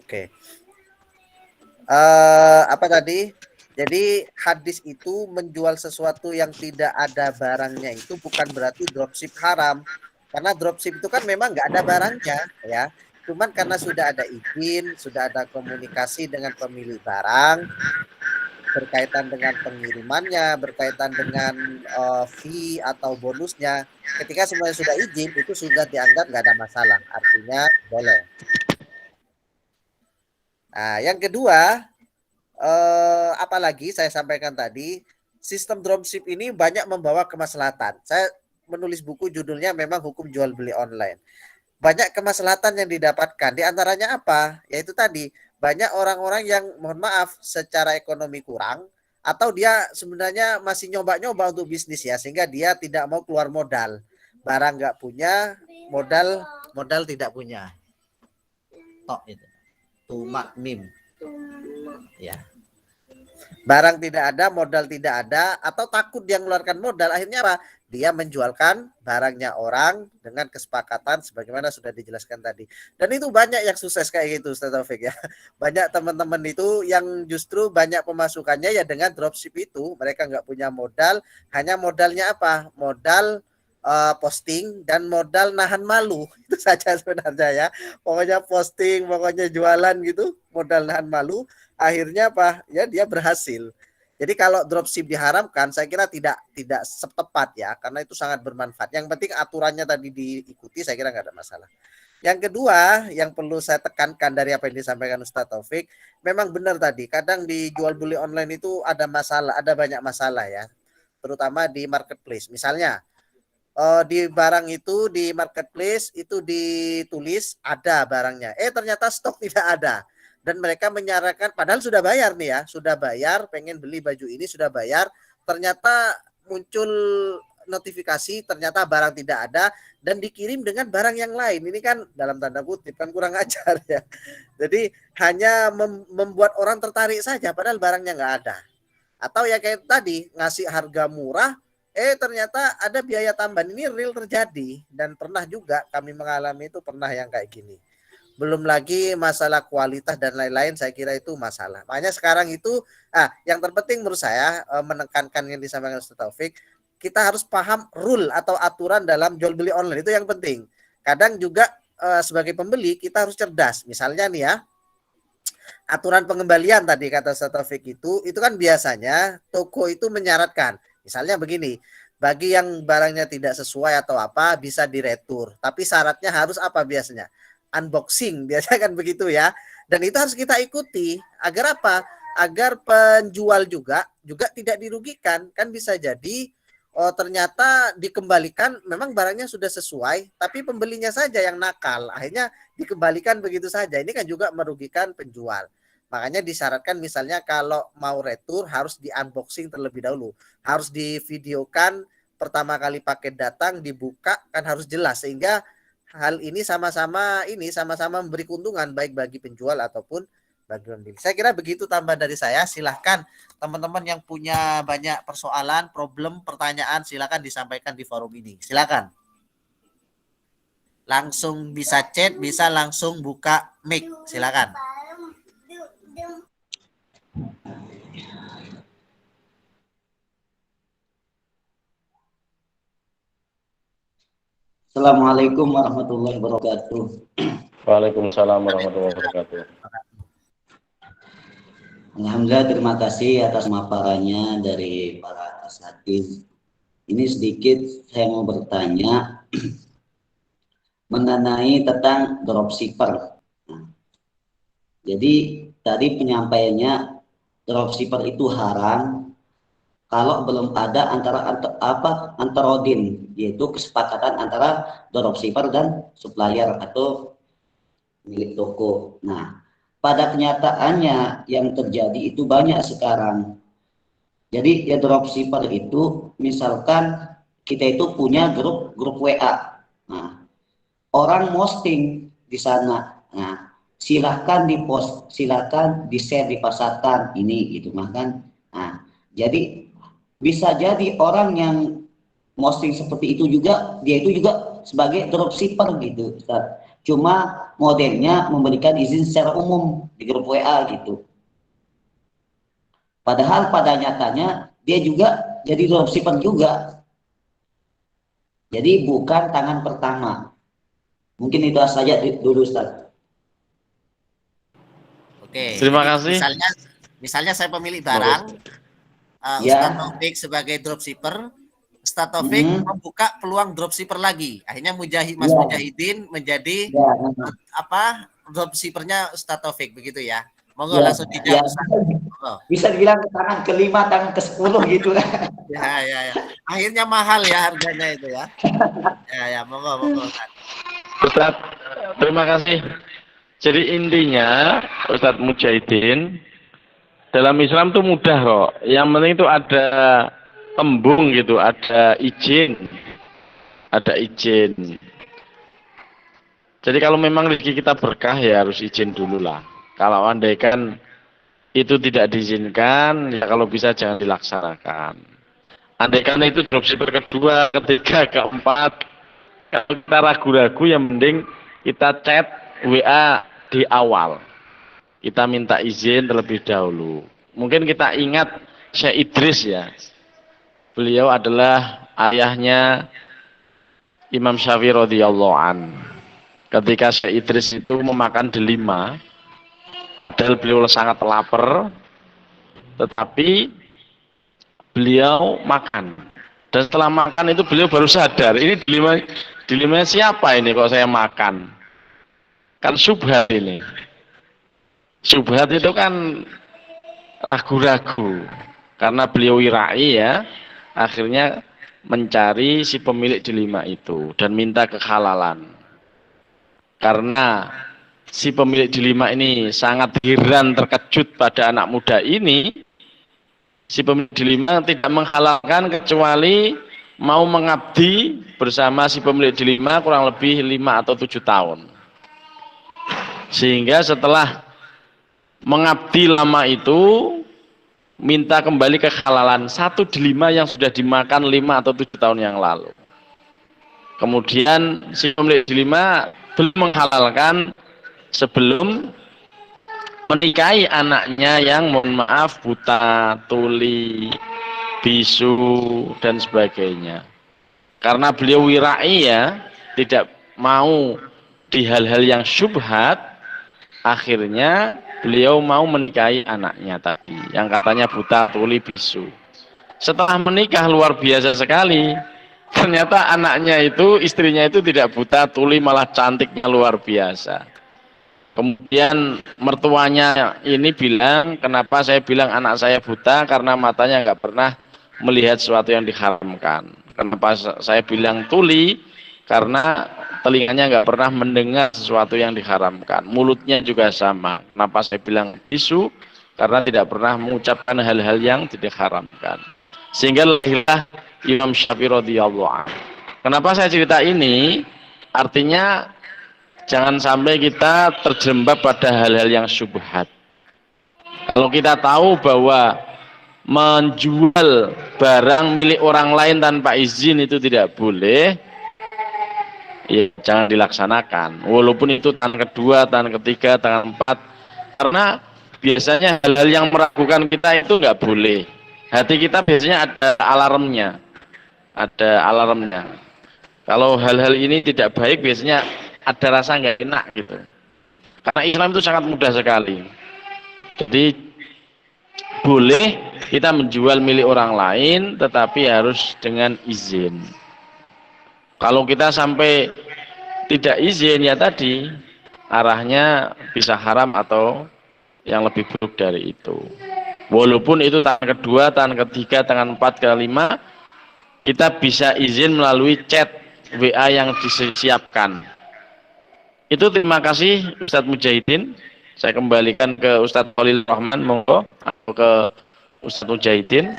Oke. Apa tadi? Jadi hadis itu menjual sesuatu yang tidak ada barangnya itu bukan berarti dropship haram. Karena dropship itu kan memang nggak ada barangnya ya. Cuman karena sudah ada izin, sudah ada komunikasi dengan pemilik barang, berkaitan dengan pengirimannya, berkaitan dengan fee atau bonusnya. Ketika semuanya sudah izin, itu sudah dianggap nggak ada masalah. Artinya boleh. Nah, yang kedua, apalagi saya sampaikan tadi, sistem dropship ini banyak membawa kemaslahatan. Saya menulis buku judulnya memang hukum jual beli online. Banyak kemaslahatan yang didapatkan. Di antaranya apa? Yaitu tadi, banyak orang-orang yang mohon maaf secara ekonomi kurang atau dia sebenarnya masih nyoba-nyoba untuk bisnis ya, sehingga dia tidak mau keluar modal. Barang nggak punya, modal tidak punya. Tok itu. Tumak mim. Ya. Barang tidak ada, modal tidak ada, atau takut dia mengeluarkan modal, akhirnya apa? Dia menjualkan barangnya orang dengan kesepakatan sebagaimana sudah dijelaskan tadi. Dan itu banyak yang sukses kayak gitu, Ustaz Taufik ya. Banyak teman-teman itu yang justru banyak pemasukannya ya dengan dropship itu. Mereka nggak punya modal, hanya modalnya apa? Modal posting dan modal nahan malu. Itu saja sebenarnya ya. Pokoknya posting, pokoknya jualan gitu, modal nahan malu. Akhirnya apa? Ya dia berhasil. Jadi kalau dropship diharamkan, saya kira tidak setepat ya, karena itu sangat bermanfaat. Yang penting aturannya tadi diikuti, saya kira nggak ada masalah. Yang kedua, yang perlu saya tekankan dari apa yang disampaikan Ustaz Taufik, memang benar tadi, kadang di jual beli online itu ada masalah, ada banyak masalah ya, terutama di marketplace. Misalnya, di barang itu di marketplace itu ditulis ada barangnya, ternyata stok tidak ada. Dan mereka menyarankan, padahal sudah bayar nih ya, sudah bayar, pengen beli baju ini sudah bayar, ternyata muncul notifikasi ternyata barang tidak ada dan dikirim dengan barang yang lain. Ini kan dalam tanda kutip kan kurang ajar ya. Jadi hanya membuat orang tertarik saja padahal barangnya nggak ada. Atau ya kayak tadi ngasih harga murah, ternyata ada biaya tambahan. Ini real terjadi dan pernah juga kami mengalami itu, pernah yang kayak gini. Belum lagi masalah kualitas dan lain-lain, saya kira itu masalah. Makanya sekarang itu yang terpenting menurut saya, menekankan yang disampaikan Ustaz Taufik, kita harus paham rule atau aturan dalam jual beli online, itu yang penting. Kadang juga sebagai pembeli kita harus cerdas. Misalnya nih ya, aturan pengembalian tadi kata Ustaz Taufik itu kan biasanya toko itu menyaratkan. Misalnya begini, bagi yang barangnya tidak sesuai atau apa bisa diretur. Tapi syaratnya harus apa biasanya? Unboxing, biasanya kan begitu ya. Dan itu harus kita ikuti agar apa? Agar penjual juga tidak dirugikan. Kan bisa jadi ternyata dikembalikan memang barangnya sudah sesuai, tapi pembelinya saja yang nakal. Akhirnya dikembalikan begitu saja. Ini kan juga merugikan penjual. Makanya disyaratkan misalnya kalau mau retur harus di unboxing terlebih dahulu. Harus divideokan pertama kali paket datang, dibuka kan harus jelas sehingga hal ini sama-sama memberi keuntungan baik bagi penjual ataupun bagi pembeli. Saya kira begitu tambah dari saya. Silahkan teman-teman yang punya banyak persoalan, problem, pertanyaan, silahkan disampaikan di forum ini. Silahkan. Langsung bisa chat, bisa langsung buka mic. Silahkan. Assalamualaikum warahmatullahi wabarakatuh. Waalaikumsalam warahmatullahi wabarakatuh. Alhamdulillah, terima kasih atas maparannya dari para asatidz. Ini sedikit saya mau bertanya mengenai tentang dropshipper. Nah, jadi tadi penyampaiannya dropshipper itu haram kalau belum ada antarodin, yaitu kesepakatan antara dropshipper dan supplier atau milik toko. Nah, pada kenyataannya yang terjadi itu banyak sekarang. Jadi ya dropshipper itu misalkan kita itu punya grup WA. Nah, orang posting di sana. Nah, silahkan di-post, silahkan di-share, dipasarkan ini gitu mah kan. Nah, jadi bisa jadi orang yang posting seperti itu juga, dia itu juga sebagai dropshipper gitu, Ustaz. Cuma modelnya memberikan izin secara umum di grup WA gitu. Padahal pada nyatanya dia juga jadi dropshipper juga. Jadi bukan tangan pertama. Mungkin itu saja dulu, Ustaz. Oke, Terima jadi kasih. misalnya saya pemilik barang, Ustadz Ya. Taufik sebagai dropshipper, Ustadz Taufik membuka peluang dropshipper lagi. Akhirnya Mas Ya. Mujahidin menjadi Ya. dropshippernya Ustadz Taufik begitu ya. Monggo Ya. langsung dijawab, Ya. Ustaz. Bisa dibilang tangan ke-5, tangan ke-10 gitu. Ya. Akhirnya mahal ya harganya itu ya. Ya, monggo Ustaz. Ustaz, terima kasih. Jadi intinya Ustadz Mujahidin, dalam Islam tuh mudah kok. Yang penting itu ada tembung gitu, ada izin. Ada izin. Jadi kalau memang rezeki kita berkah ya harus izin dulu lah. Kalau andaikan itu tidak diizinkan, ya kalau bisa jangan dilaksanakan. Andaikan itu dropshipper kedua, ketiga, keempat, kalau kita ragu-ragu yang mending kita chat WA di awal. Kita minta izin terlebih dahulu. Mungkin kita ingat Syekh Idris ya. Beliau adalah ayahnya Imam Syafi'i radhiyallahu an. Ketika Syekh Idris itu memakan delima, padahal beliau sangat lapar, tetapi beliau makan. Dan setelah makan itu beliau baru sadar, ini delima siapa ini kok saya makan? Kan syubhat ini. Syubhat itu kan ragu-ragu. Karena beliau wirai ya, akhirnya mencari si pemilik delima itu dan minta kehalalan. Karena si pemilik delima ini sangat heran terkejut pada anak muda ini, si pemilik delima tidak menghalalkan kecuali mau mengabdi bersama si pemilik delima kurang lebih 5 atau 7 tahun. Sehingga setelah mengabdi lama itu minta kembali kehalalan satu delima yang sudah dimakan 5 atau 7 tahun yang lalu. Kemudian si pemilik delima belum menghalalkan sebelum menikahi anaknya yang mohon maaf buta, tuli, bisu dan sebagainya. Karena beliau wirai ya, tidak mau di hal-hal yang syubhat, akhirnya beliau mau menikahi anaknya tadi yang katanya buta, tuli, bisu. Setelah menikah luar biasa sekali. Ternyata anaknya itu, istrinya itu tidak buta, tuli, malah cantiknya luar biasa. Kemudian mertuanya ini bilang, kenapa saya bilang anak saya buta? Karena matanya nggak pernah melihat sesuatu yang diharamkan. Kenapa saya bilang tuli? Karena telinganya nggak pernah mendengar sesuatu yang diharamkan. Mulutnya juga sama. Kenapa saya bilang bisu? Karena tidak pernah mengucapkan hal-hal yang tidak diharamkan. Sehingga lahirlah Imam Syafi'i radhiyallahu anhu. Kenapa saya cerita ini? Artinya jangan sampai kita terjerembab pada hal-hal yang syubhat. Kalau kita tahu bahwa menjual barang milik orang lain tanpa izin itu tidak boleh, ya jangan dilaksanakan. Walaupun itu tangan kedua, tangan ketiga, tangan empat. Karena biasanya hal-hal yang meragukan kita itu nggak boleh. Hati kita biasanya ada alarmnya. Ada alarmnya. Kalau hal-hal ini tidak baik biasanya ada rasa nggak enak gitu. Karena Islam itu sangat mudah sekali. Jadi boleh kita menjual milik orang lain, tetapi harus dengan izin. Kalau kita sampai tidak izin ya tadi arahnya bisa haram atau yang lebih buruk dari itu. Walaupun itu tangan kedua, tangan ketiga, tangan empat, kelima, kita bisa izin melalui chat WA yang disiapkan. Itu terima kasih Ustadz Mujahidin. Saya kembalikan ke Ustadz Khalil Rahman, monggo, atau ke Ustadz Mujahidin.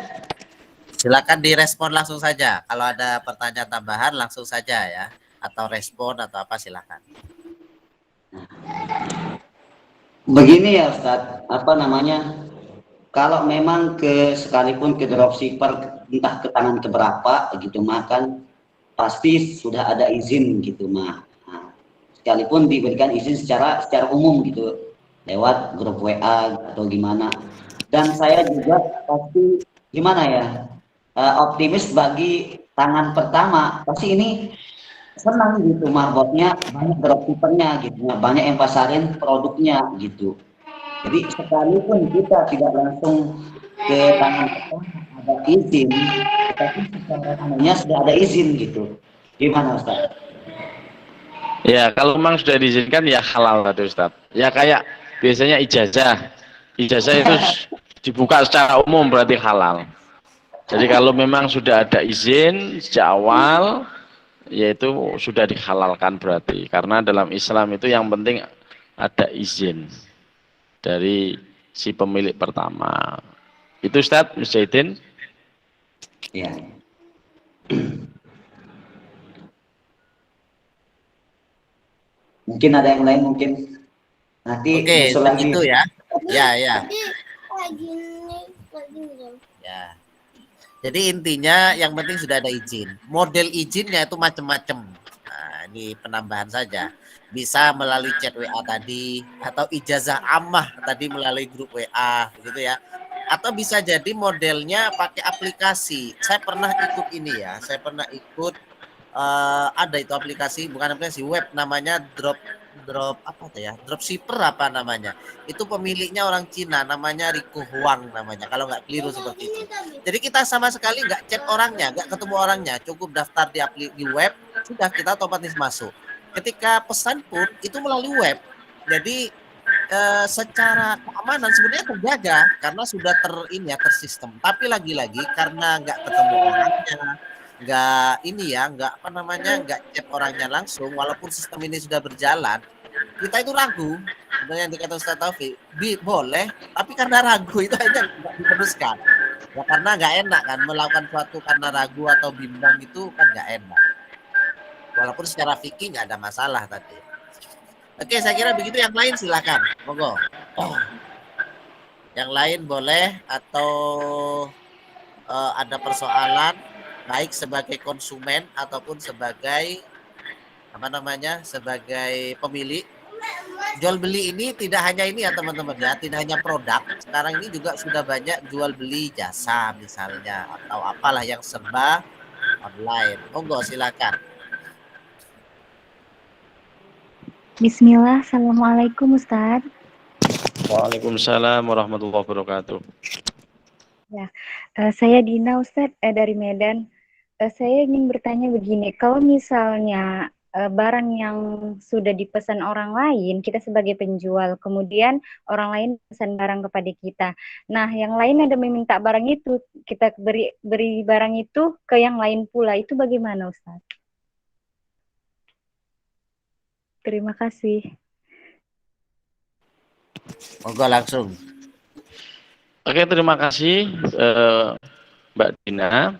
Silakan direspon langsung saja. Kalau ada pertanyaan tambahan langsung saja ya, atau respon atau apa silakan. Begini ya Ustadz, apa namanya? kalau memang sekalipun ke dropshipper entah ke tangan keberapa gitu mah kan pasti sudah ada izin gitu mah. Nah, sekalipun diberikan izin secara umum gitu lewat grup WA atau gimana. Dan saya juga pasti gimana ya optimis bagi tangan pertama pasti ini senang gitu marbotnya banyak dropshippernya gitu banyak yang pasarin produknya gitu. Jadi sekalipun kita tidak langsung ke tangan pertama ada izin, tetapi secara anunya sudah ada izin gitu. Gimana Ustaz? Ya, kalau memang sudah diizinkan ya halal tadi Ustaz. Ya kayak biasanya ijazah. Ijazah itu dibuka secara umum berarti halal. Jadi kalau memang sudah ada izin sejak awal, yaitu sudah dihalalkan berarti. Karena dalam Islam itu yang penting ada izin dari si pemilik pertama. Itu Ustaz, Mujahidin. Ya. Mungkin ada yang lain mungkin nanti Oke, nyusul lagi. begitu ya. Ya, ya. Ya. Jadi intinya yang penting sudah ada izin. Model izinnya itu macam-macam. Nah, ini penambahan saja. Bisa melalui chat WA tadi atau ijazah ammah tadi melalui grup WA begitu ya. Atau bisa jadi modelnya pakai aplikasi. Saya pernah ikut ini ya. Saya pernah ikut ada itu aplikasi, bukan aplikasi, web namanya drop drop apa tuh ya, dropshipper apa namanya, itu pemiliknya orang Cina namanya Rico Huang namanya kalau nggak keliru seperti itu. Jadi kita sama sekali nggak chat orangnya, nggak ketemu orangnya, cukup daftar di web, sudah kita otomatis masuk. Ketika pesan pun itu melalui web, jadi secara keamanan sebenarnya terjaga karena sudah tersistem. Tapi lagi-lagi karena nggak ketemu orangnya, nggak apa namanya, nggak chat orangnya langsung, walaupun sistem ini sudah berjalan, kita itu ragu. Sebenarnya yang dikata Ustaz Taufik, boleh, tapi karena ragu itu aja nggak diteruskan. Ya karena nggak enak kan melakukan suatu karena ragu atau bimbang itu kan nggak enak. Walaupun secara fikih nggak ada masalah tadi. Oke, saya kira begitu. Yang lain silakan, monggo. Yang lain boleh atau ada persoalan baik sebagai konsumen ataupun sebagai apa namanya, sebagai pemilik. Jual beli ini tidak hanya ini ya teman-teman ya, tidak hanya produk. Sekarang ini juga sudah banyak jual beli jasa misalnya atau apalah yang serba online. Monggo silakan. Bismillah, Assalamualaikum Ustaz. Waalaikumsalam warahmatullahi wabarakatuh. Ya, saya Dina Ustaz dari Medan. Saya ingin bertanya begini, kalau misalnya barang yang sudah dipesan orang lain, kita sebagai penjual, kemudian orang lain pesan barang kepada kita. Nah, yang lain ada meminta barang itu, kita beri barang itu ke yang lain pula. Itu bagaimana Ustaz? Terima kasih. Monggo langsung. Oke, terima kasih Mbak Dina.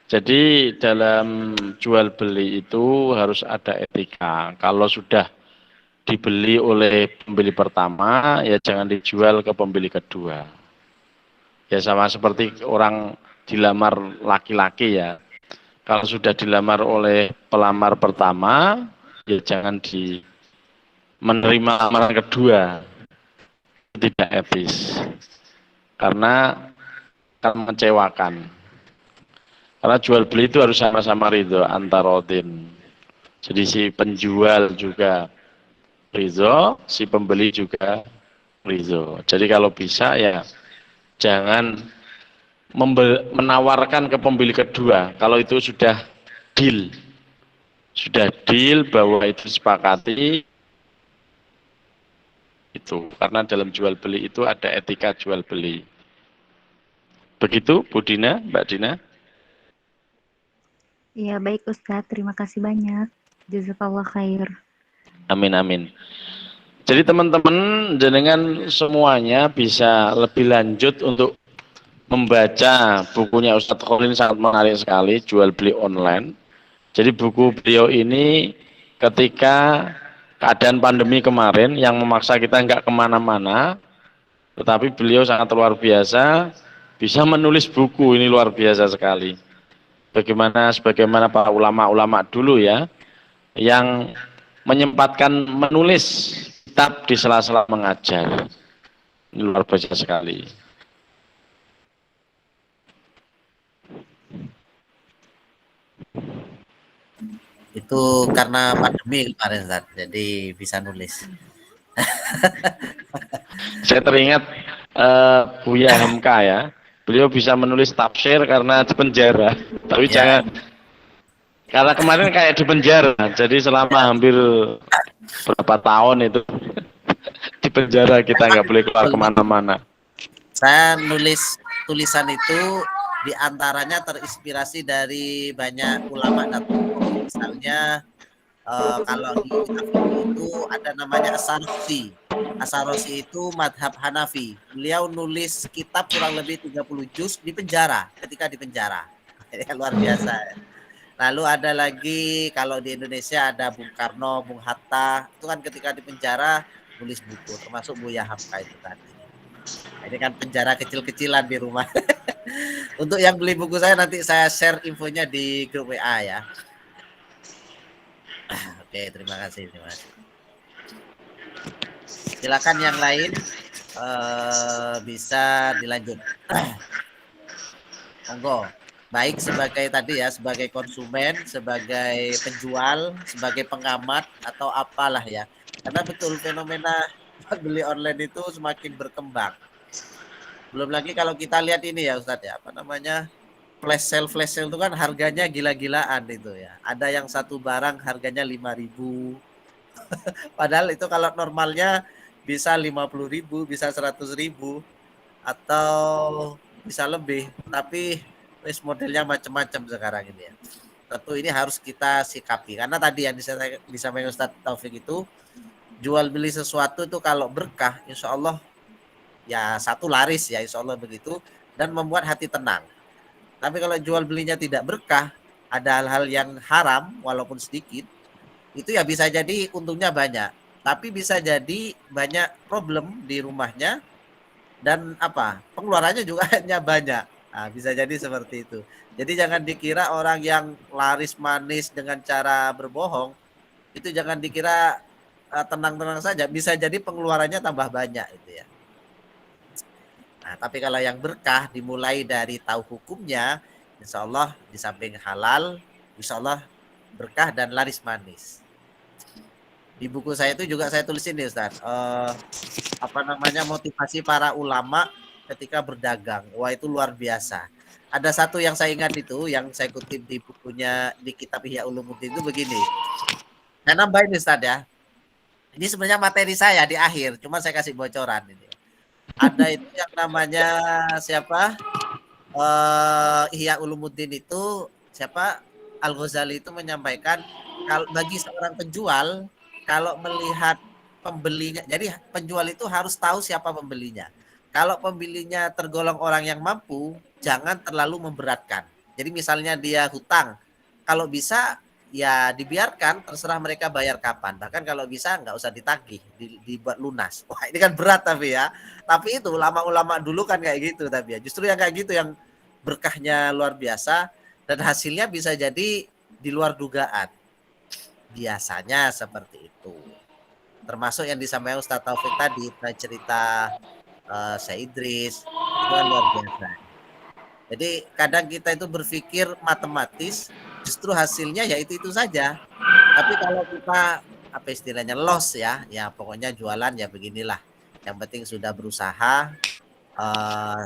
Jadi dalam jual beli itu harus ada etika. Kalau sudah dibeli oleh pembeli pertama, ya jangan dijual ke pembeli kedua. Ya sama seperti orang dilamar laki-laki ya. Kalau sudah dilamar oleh pelamar pertama, ya jangan menerima lamaran kedua. Tidak etis. Karena akan mengecewakan. Karena jual beli itu harus sama-sama ridho antarodin. Jadi si penjual juga ridho, si pembeli juga ridho. Jadi kalau bisa ya jangan menawarkan ke pembeli kedua. Kalau itu sudah deal bahwa itu sepakati itu. Karena dalam jual beli itu ada etika jual beli. Begitu Bu Dina, Mbak Dina. Iya, baik Ustadz. Terima kasih banyak. Jazakallah khair. Amin, amin. Jadi teman-teman, jenengan semuanya bisa lebih lanjut untuk membaca bukunya Ustadz Khalil, sangat menarik sekali, jual beli online. Jadi buku beliau ini ketika keadaan pandemi kemarin yang memaksa kita nggak kemana-mana, Tetapi beliau sangat luar biasa, bisa menulis buku, ini luar biasa sekali. Sebagaimana para ulama-ulama dulu ya, yang menyempatkan menulis kitab di sela-sela mengajar. Ini luar biasa sekali. Itu karena pandemi kemarin, Ustaz. Jadi bisa nulis. Saya teringat Buya Hamka ya. Beliau bisa menulis tafsir karena di penjara. Tapi Ya, jangan, karena kemarin kayak di penjara. Jadi selama hampir berapa tahun itu di penjara, kita nggak boleh keluar kemana-mana. saya nulis tulisan itu diantaranya terinspirasi dari banyak ulama dan tokoh. Misalnya kalau di kitab fikih itu ada namanya As-Sarosi. As-Sarosi itu madhab Hanafi. Beliau nulis kitab kurang lebih 30 juz di penjara, ketika di penjara. Luar biasa. Lalu ada lagi kalau di Indonesia ada Bung Karno, Bung Hatta, itu kan ketika di penjara nulis buku, termasuk Buya Hamka itu tadi. Nah, ini kan penjara kecil-kecilan di rumah. Untuk yang beli buku saya nanti saya share infonya di grup WA ya. Oke, terima kasih. Silakan yang lain bisa dilanjut. Monggo. Baik sebagai tadi ya, sebagai konsumen, sebagai penjual, sebagai pengamat atau apalah ya. Karena betul fenomena beli online itu semakin berkembang. Belum lagi kalau kita lihat ini ya Ustadz ya, apa namanya? Flash sale itu kan harganya gila-gilaan itu ya. Ada yang satu barang harganya 5.000. Padahal itu kalau normalnya bisa 50.000, bisa 100.000 atau bisa lebih. Tapi modelnya macam-macam sekarang ini ya. Tentu ini harus kita sikapi karena tadi yang disampaikan Ustadz Taufik itu jual beli sesuatu itu kalau berkah, insya Allah ya satu laris ya, insya Allah begitu dan membuat hati tenang. Tapi kalau jual belinya tidak berkah, ada hal-hal yang haram walaupun sedikit, itu ya bisa jadi untungnya banyak, tapi bisa jadi banyak problem di rumahnya dan pengeluarannya juga hanya banyak. Nah, bisa jadi seperti itu. Jadi jangan dikira orang yang laris manis dengan cara berbohong itu jangan dikira tenang-tenang saja. Bisa jadi pengeluarannya tambah banyak itu ya. Nah, tapi kalau yang berkah dimulai dari tahu hukumnya, insya Allah di samping halal, insya Allah berkah dan laris manis. Di buku saya itu juga saya tulisin nih Ustaz, motivasi para ulama ketika berdagang. Wah itu luar biasa. Ada satu yang saya ingat itu, yang saya kutip di bukunya di kitab Ihya Ulumuddin itu begini. Saya nambahin Ustaz ya. Ini sebenarnya materi saya di akhir, cuma saya kasih bocoran ini. Ada itu yang namanya siapa? Ihya Ulumuddin itu siapa? Al-Ghazali itu menyampaikan kalau bagi seorang penjual kalau melihat pembelinya, jadi penjual itu harus tahu siapa pembelinya. Kalau pembelinya tergolong orang yang mampu, jangan terlalu memberatkan. Jadi misalnya dia hutang, kalau bisa ya dibiarkan, terserah mereka bayar kapan. Bahkan kalau bisa nggak usah ditagih, dibuat lunas. Wah ini kan berat tapi ya. Tapi itu ulama-ulama dulu kan kayak gitu tapi ya. Justru yang kayak gitu yang berkahnya luar biasa dan hasilnya bisa jadi di luar dugaan. Biasanya seperti itu. Termasuk yang disampaikan Ustaz Taufik tadi, cerita Syekh Idris, itu kan luar biasa. Jadi kadang kita itu berpikir matematis, justru hasilnya ya itu saja. Tapi kalau kita apa istilahnya loss ya pokoknya jualan ya beginilah. Yang penting sudah berusaha,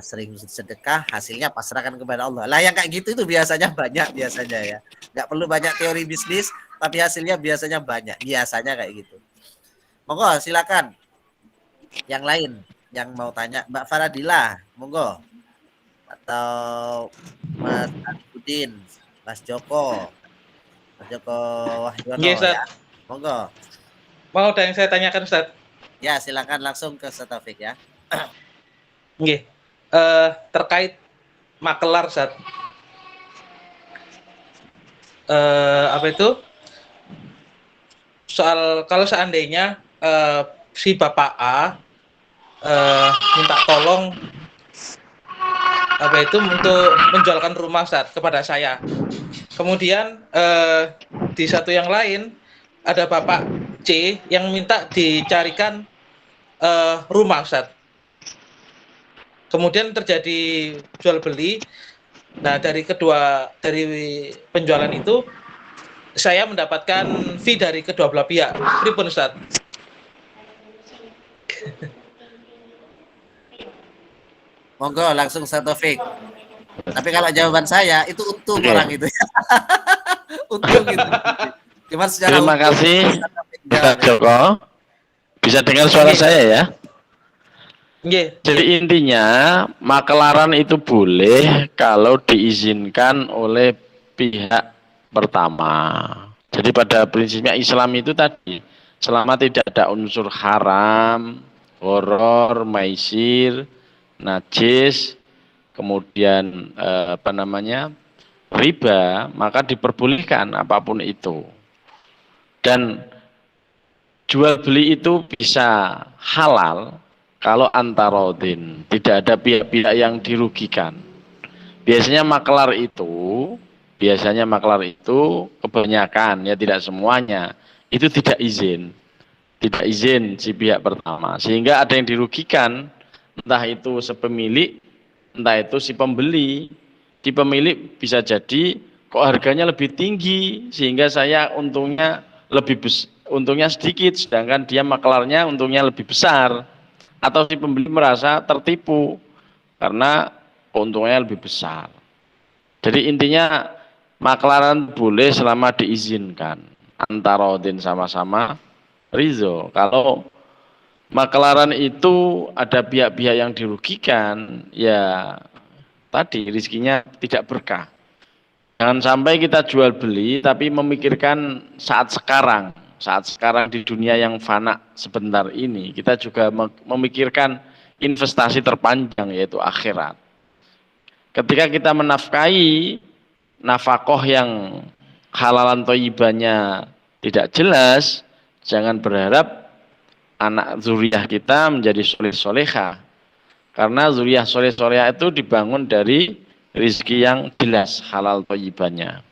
sering sedekah, hasilnya pasrahkan kepada Allah. Lah yang kayak gitu itu biasanya banyak biasanya ya. Nggak perlu banyak teori bisnis, tapi hasilnya biasanya banyak. Biasanya kayak gitu. Monggo silakan. Yang lain yang mau tanya, Mbak Faradila, monggo. Atau Mas Arifudin, Mas Joko Wahyono ya. Monggo. Mau ada yang saya tanyakan Ustaz? Ya, silakan langsung ke Ustaz Taufik ya. Nggih. Terkait makelar Ustaz. Apa itu? Soal kalau seandainya si Bapak A minta tolong apa itu untuk menjualkan rumah Ustaz kepada saya. Kemudian di satu yang lain ada Bapak C yang minta dicarikan rumah Ustaz. Kemudian terjadi jual beli. Nah, dari penjualan itu saya mendapatkan fee dari kedua belah pihak. Pripun Ustaz? Monggo langsung Ustaz Taufik. Tapi kalau jawaban saya itu untung Oke. orang itu. Untung gitu. Cuman secara Terima untung, kasih Ustaz Taufik Pak jawab. Joko. Bisa dengar suara Oke. saya ya? Nggih. Jadi intinya makelaran itu boleh kalau diizinkan oleh pihak pertama. Jadi pada prinsipnya Islam itu tadi selama tidak ada unsur haram, horor, maisir, najis, kemudian riba, maka diperbolehkan apapun itu. Dan jual beli itu bisa halal kalau antarodin, tidak ada pihak-pihak yang dirugikan. Biasanya maklar itu kebanyakan, ya tidak semuanya, itu tidak izin si pihak pertama, sehingga ada yang dirugikan, entah itu si entah itu si pembeli. Si pemilik bisa jadi kok harganya lebih tinggi, sehingga saya untungnya sedikit, sedangkan dia maklarnya untungnya lebih besar. Atau si pembeli merasa tertipu karena keuntungannya lebih besar. Jadi intinya maklaran boleh selama diizinkan antarodin, sama-sama ridho. Kalau maklaran itu ada pihak-pihak yang dirugikan, ya tadi rizkinya tidak berkah. Jangan sampai kita jual beli tapi memikirkan saat sekarang di dunia yang fana sebentar ini, kita juga memikirkan investasi terpanjang, yaitu akhirat. Ketika kita menafkahi nafkah yang halalan thayyibahnya tidak jelas, jangan berharap anak zuriyah kita menjadi soleh-solehah. Karena zuriyah soleh-solehah itu dibangun dari rezeki yang jelas halal thayyibahnya.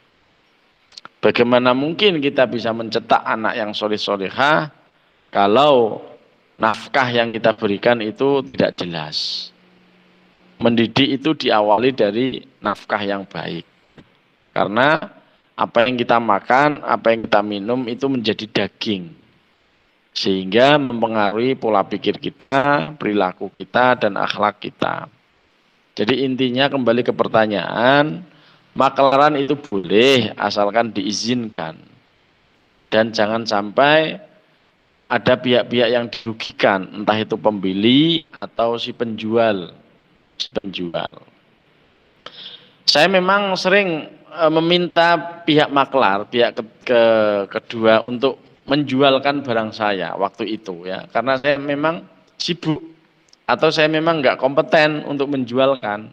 Bagaimana mungkin kita bisa mencetak anak yang soleh-solehah kalau nafkah yang kita berikan itu tidak jelas. Mendidik itu diawali dari nafkah yang baik. Karena apa yang kita makan, apa yang kita minum itu menjadi daging. Sehingga mempengaruhi pola pikir kita, perilaku kita, dan akhlak kita. Jadi intinya kembali ke pertanyaan, maklaran itu boleh asalkan diizinkan. Dan jangan sampai ada pihak-pihak yang dirugikan, entah itu pembeli atau si penjual. Saya memang sering meminta pihak maklar, pihak kedua untuk menjualkan barang saya waktu itu, ya, karena saya memang sibuk atau saya memang nggak kompeten untuk menjualkan.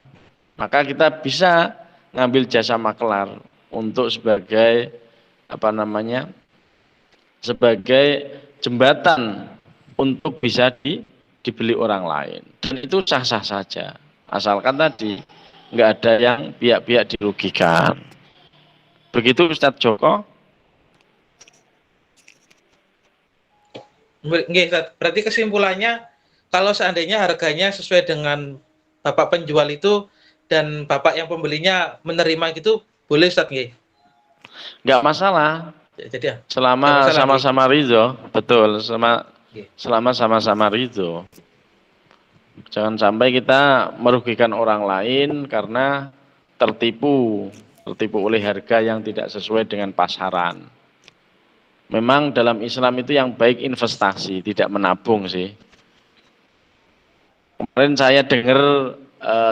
Maka kita bisa ngambil jasa maklar untuk sebagai sebagai jembatan untuk bisa dibeli orang lain, dan itu sah-sah saja asalkan tadi nggak ada yang pihak-pihak dirugikan. Begitu Ustadz Joko. Nggih, Ustaz. Berarti kesimpulannya kalau seandainya harganya sesuai dengan Bapak penjual itu dan Bapak yang pembelinya menerima gitu, boleh Ustaz nggih? Nggak masalah. Jadi ya. Selama sama-sama ridho, betul, Oke. selama sama-sama ridho. Jangan sampai kita merugikan orang lain karena tertipu oleh harga yang tidak sesuai dengan pasaran. Memang dalam Islam itu yang baik investasi, tidak menabung sih. Kemarin saya dengar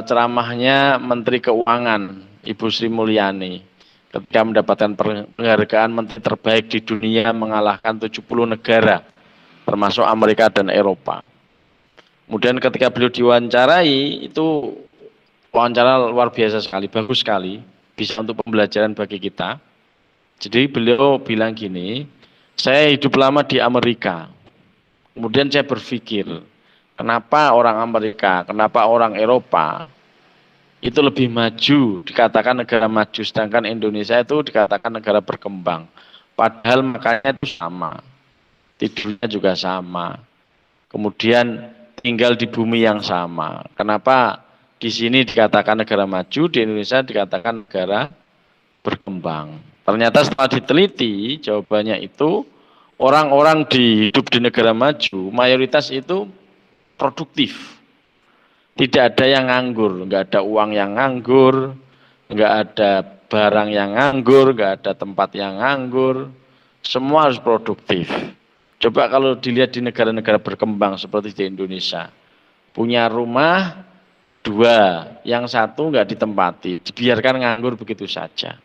ceramahnya Menteri Keuangan, Ibu Sri Mulyani, ketika mendapatkan penghargaan Menteri terbaik di dunia, mengalahkan 70 negara, termasuk Amerika dan Eropa. Kemudian ketika beliau diwawancarai, itu wawancara luar biasa sekali, bagus sekali, bisa untuk pembelajaran bagi kita. Jadi beliau bilang gini, saya hidup lama di Amerika, kemudian saya berpikir, Kenapa orang Amerika, kenapa orang Eropa itu lebih maju, dikatakan negara maju, sedangkan Indonesia itu dikatakan negara berkembang. Padahal makanya itu sama, tidurnya juga sama, kemudian tinggal di bumi yang sama. Kenapa di sini dikatakan negara maju, di Indonesia dikatakan negara berkembang? Ternyata setelah diteliti, jawabannya itu orang-orang hidup di negara maju, mayoritas itu produktif. Tidak ada yang nganggur, nggak ada uang yang nganggur, nggak ada barang yang nganggur, nggak ada tempat yang nganggur, semua harus produktif. Coba kalau dilihat di negara-negara berkembang seperti di Indonesia, punya rumah 2, yang 1 nggak ditempati, dibiarkan nganggur begitu saja.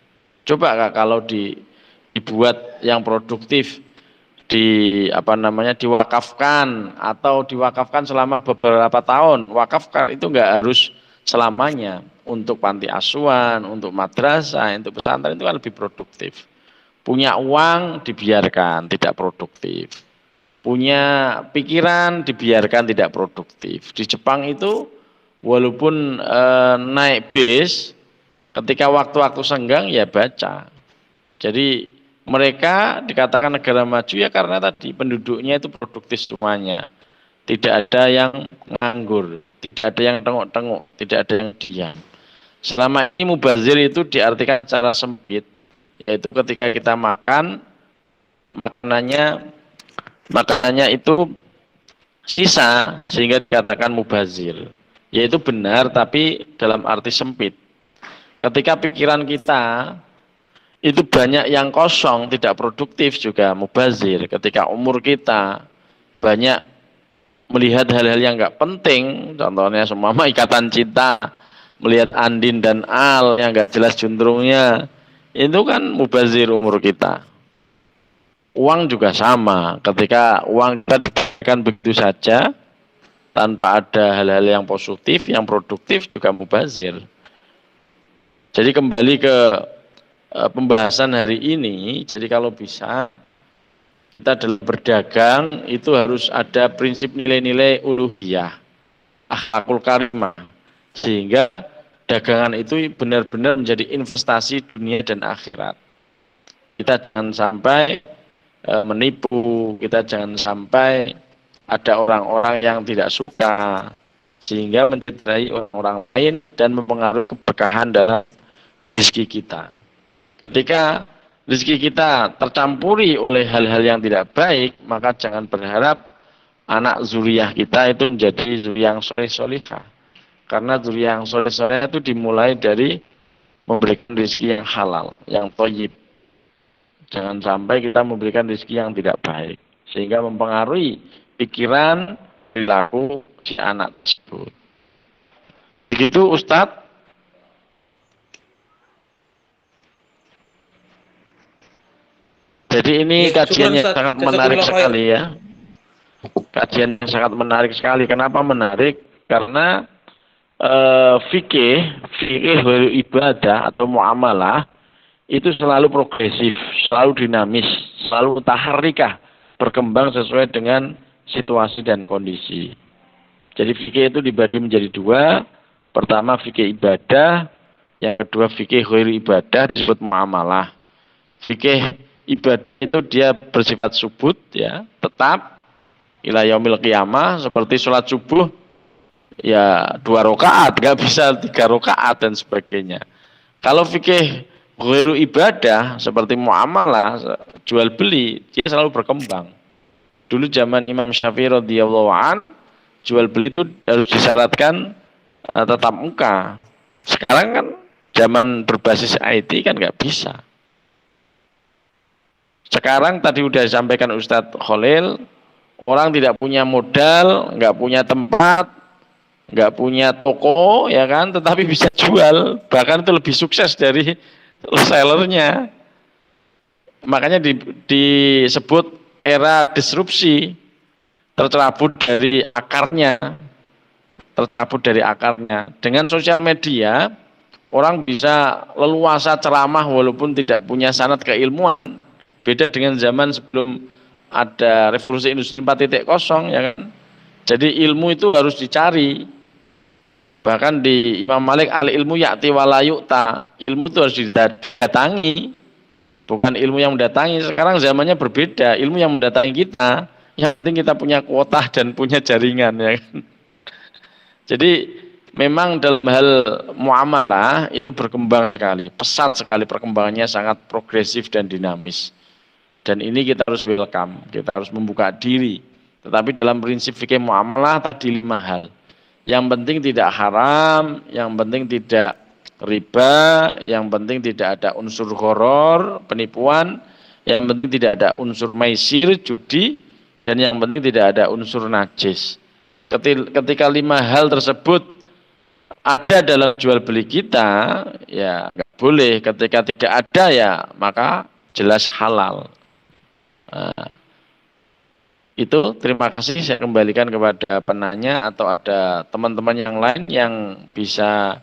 Coba kalau dibuat yang produktif, diwakafkan atau diwakafkan selama beberapa tahun. Wakafkan itu nggak harus selamanya, untuk panti asuhan, untuk madrasah, untuk pesantren itu kan lebih produktif. Punya uang dibiarkan tidak produktif, punya pikiran dibiarkan tidak produktif. Di Jepang itu walaupun naik bis, ketika waktu-waktu senggang ya baca. Jadi mereka dikatakan negara maju ya karena tadi penduduknya itu produktif semuanya. Tidak ada yang nganggur, tidak ada yang tengok-tengok, tidak ada yang diam. Selama ini mubazir itu diartikan secara sempit, yaitu ketika kita makan, makanannya itu sisa sehingga dikatakan mubazir. Yaitu benar tapi dalam arti sempit. Ketika pikiran kita itu banyak yang kosong, tidak produktif juga mubazir. Ketika umur kita banyak melihat hal-hal yang nggak penting, contohnya semua ikatan cinta, melihat Andin dan Al yang nggak jelas juntrungnya, itu kan mubazir umur kita. Uang juga sama, ketika uang kita diberikan begitu saja tanpa ada hal-hal yang positif, yang produktif juga mubazir. Jadi kembali ke pembahasan hari ini, jadi kalau bisa kita dalam berdagang itu harus ada prinsip nilai-nilai uluhiyah, akhlakul karimah, sehingga dagangan itu benar-benar menjadi investasi dunia dan akhirat. Kita jangan sampai menipu, kita jangan sampai ada orang-orang yang tidak suka sehingga mencederai orang-orang lain dan mempengaruhi keberkahan dalam rezeki kita. Ketika rezeki kita tercampuri oleh hal-hal yang tidak baik, maka jangan berharap anak zuriyah kita itu menjadi zuriyah yang soleh-solehah. Karena zuriyah yang soleh-solehah itu dimulai dari memberikan rezeki yang halal, yang thayyib. Jangan sampai kita memberikan rezeki yang tidak baik, sehingga mempengaruhi pikiran, perilaku si anak tersebut. Begitu Ustadz. Jadi ini kajian yang sangat menarik sekali ya. Kajian yang sangat menarik sekali. Kenapa menarik? Karena fikih ibadah atau muamalah itu selalu progresif, selalu dinamis, selalu taharrikah, berkembang sesuai dengan situasi dan kondisi. Jadi fikih itu dibagi menjadi 2. Pertama fikih ibadah, yang kedua fikih ghairi ibadah disebut muamalah. Fikih ibadah itu dia bersifat subut ya, tetap ila yaumil qiyamah, seperti sholat subuh ya 2 rakaat, nggak bisa 3 rakaat dan sebagainya. Kalau fikih ghairu ibadah seperti muamalah, jual beli, dia selalu berkembang. Dulu zaman Imam Syafi'i radhiyallahu an, jual beli itu harus disyaratkan tatap muka. Sekarang kan zaman berbasis IT kan nggak bisa. Sekarang tadi udah disampaikan Ustadz Khalil, orang tidak punya modal, nggak punya tempat, nggak punya toko, ya kan, tetapi bisa jual, bahkan itu lebih sukses dari sellernya. Makanya disebut era disrupsi, tercerabut dari akarnya. Dengan sosial media, orang bisa leluasa ceramah walaupun tidak punya sanad keilmuan. Beda dengan zaman sebelum ada revolusi industri 4.0 ya kan. Jadi ilmu itu harus dicari. Bahkan di Imam Malik, al ilmu ya'ti wala yu'ta. Ilmu itu harus didatangi, bukan ilmu yang mendatangi. Sekarang zamannya berbeda, ilmu yang mendatangi kita. Yang penting kita punya kuota dan punya jaringan, ya kan? Jadi memang dalam hal muamalah itu berkembang sekali, pesat sekali, perkembangannya sangat progresif dan dinamis. Dan ini kita harus welcome, kita harus membuka diri. Tetapi dalam prinsip fikih muamalah tadi 5 hal. Yang penting tidak haram, yang penting tidak riba, yang penting tidak ada unsur horor, penipuan, yang penting tidak ada unsur maisir, judi, dan yang penting tidak ada unsur najis. Ketika 5 hal tersebut ada dalam jual beli kita, ya nggak boleh. Ketika tidak ada, ya maka jelas halal. Nah, itu terima kasih, saya kembalikan kepada penanya, atau ada teman-teman yang lain yang bisa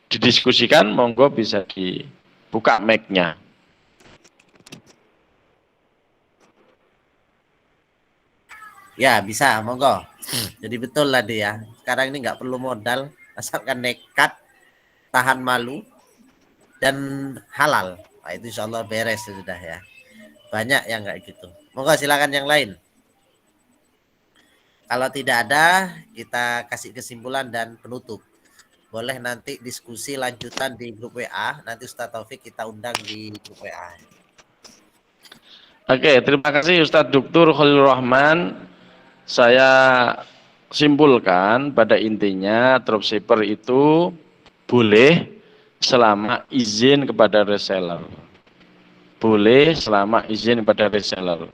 didiskusikan, monggo bisa dibuka mic-nya. Ya bisa, monggo. Jadi betul lah dia. Sekarang ini nggak perlu modal, asalkan nekat, tahan malu, dan halal. Nah, itu insya Allah beres sudah ya. Banyak yang nggak gitu. Monggo silakan yang lain. Kalau tidak ada, kita kasih kesimpulan dan penutup. Boleh nanti diskusi lanjutan di grup WA. Nanti Ustaz Taufik kita undang di grup WA. Oke, terima kasih Ustadz Dr. Khalilur Rahman. Saya simpulkan pada intinya dropshipper itu boleh selama izin kepada reseller. Boleh selama izin kepada reseller.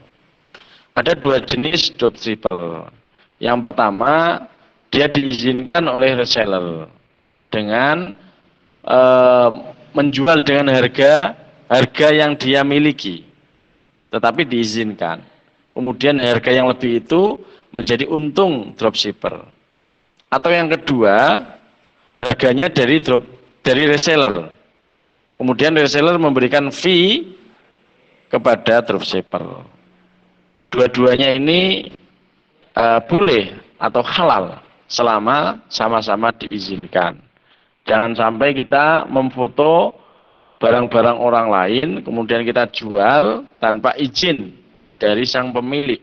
Ada 2 jenis dropshipper. Yang pertama, dia diizinkan oleh reseller dengan menjual dengan harga yang dia miliki, tetapi diizinkan. Kemudian harga yang lebih itu menjadi untung dropshipper. Atau yang kedua, harganya dari reseller. Kemudian reseller memberikan fee kepada dropshipper. Dua-duanya ini boleh atau halal selama sama-sama diizinkan. Jangan sampai kita memfoto barang-barang orang lain kemudian kita jual tanpa izin dari sang pemilik,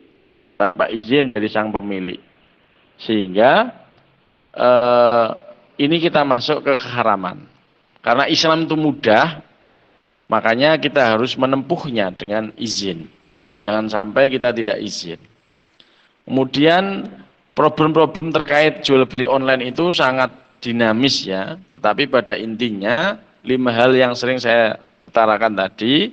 sehingga ini kita masuk ke keharaman. Karena Islam itu mudah, makanya kita harus menempuhnya dengan izin. Jangan sampai kita tidak izin. Kemudian problem-problem terkait jual beli online itu sangat dinamis ya, tapi pada intinya 5 hal yang sering saya utarakan tadi,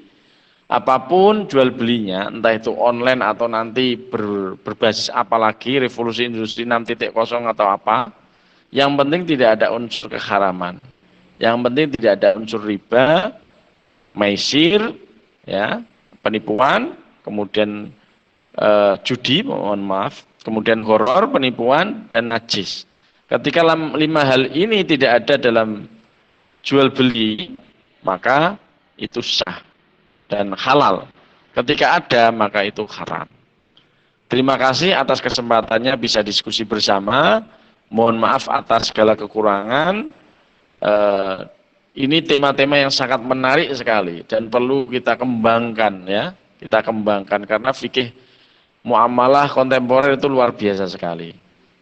apapun jual belinya, entah itu online atau nanti berbasis apalagi revolusi industri 6.0 atau apa, yang penting tidak ada unsur keharaman, yang penting tidak ada unsur riba, maisir, ya, penipuan, kemudian judi, mohon maaf, kemudian horor, penipuan, dan najis. Ketika 5 hal ini tidak ada dalam jual beli, maka itu sah dan halal. Ketika ada, maka itu haram. Terima kasih atas kesempatannya bisa diskusi bersama. Mohon maaf atas segala kekurangan. Ini tema-tema yang sangat menarik sekali dan perlu kita kembangkan ya. Kita kembangkan karena fikih muamalah kontemporer itu luar biasa sekali.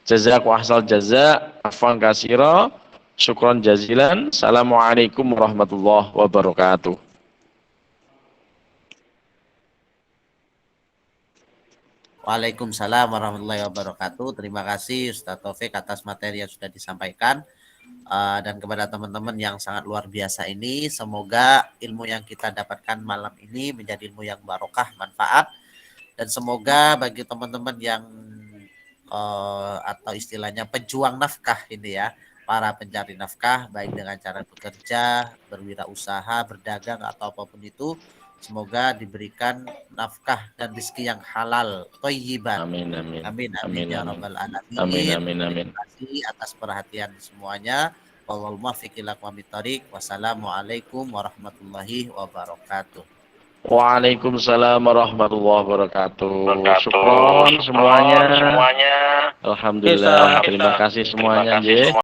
Jazaku ahsal jaza, afwan katsira, syukron jazilan. Assalamualaikum warahmatullahi wabarakatuh. Waalaikumsalam warahmatullahi wabarakatuh. Terima kasih Ustaz Taufik atas materi yang sudah disampaikan. Dan kepada teman-teman yang sangat luar biasa ini, semoga ilmu yang kita dapatkan malam ini menjadi ilmu yang barokah, manfaat. Dan semoga bagi teman-teman yang atau istilahnya pejuang nafkah ini ya, para pencari nafkah baik dengan cara bekerja, berwirausaha, berdagang atau apapun itu, semoga diberikan nafkah dan rezeki yang halal, thayyiban. Amin amin. Amin Amin ya amin. rabbal alamin. Amin amin amin. Terima kasih atas perhatian semuanya. Wallahul muwaffiq ila aqwamit thoriq. Wassalamualaikum warahmatullahi wabarakatuh. Waalaikumsalam warahmatullahi wabarakatuh. Syukron semuanya. Alhamdulillah. Terima kasih semuanya, nggih.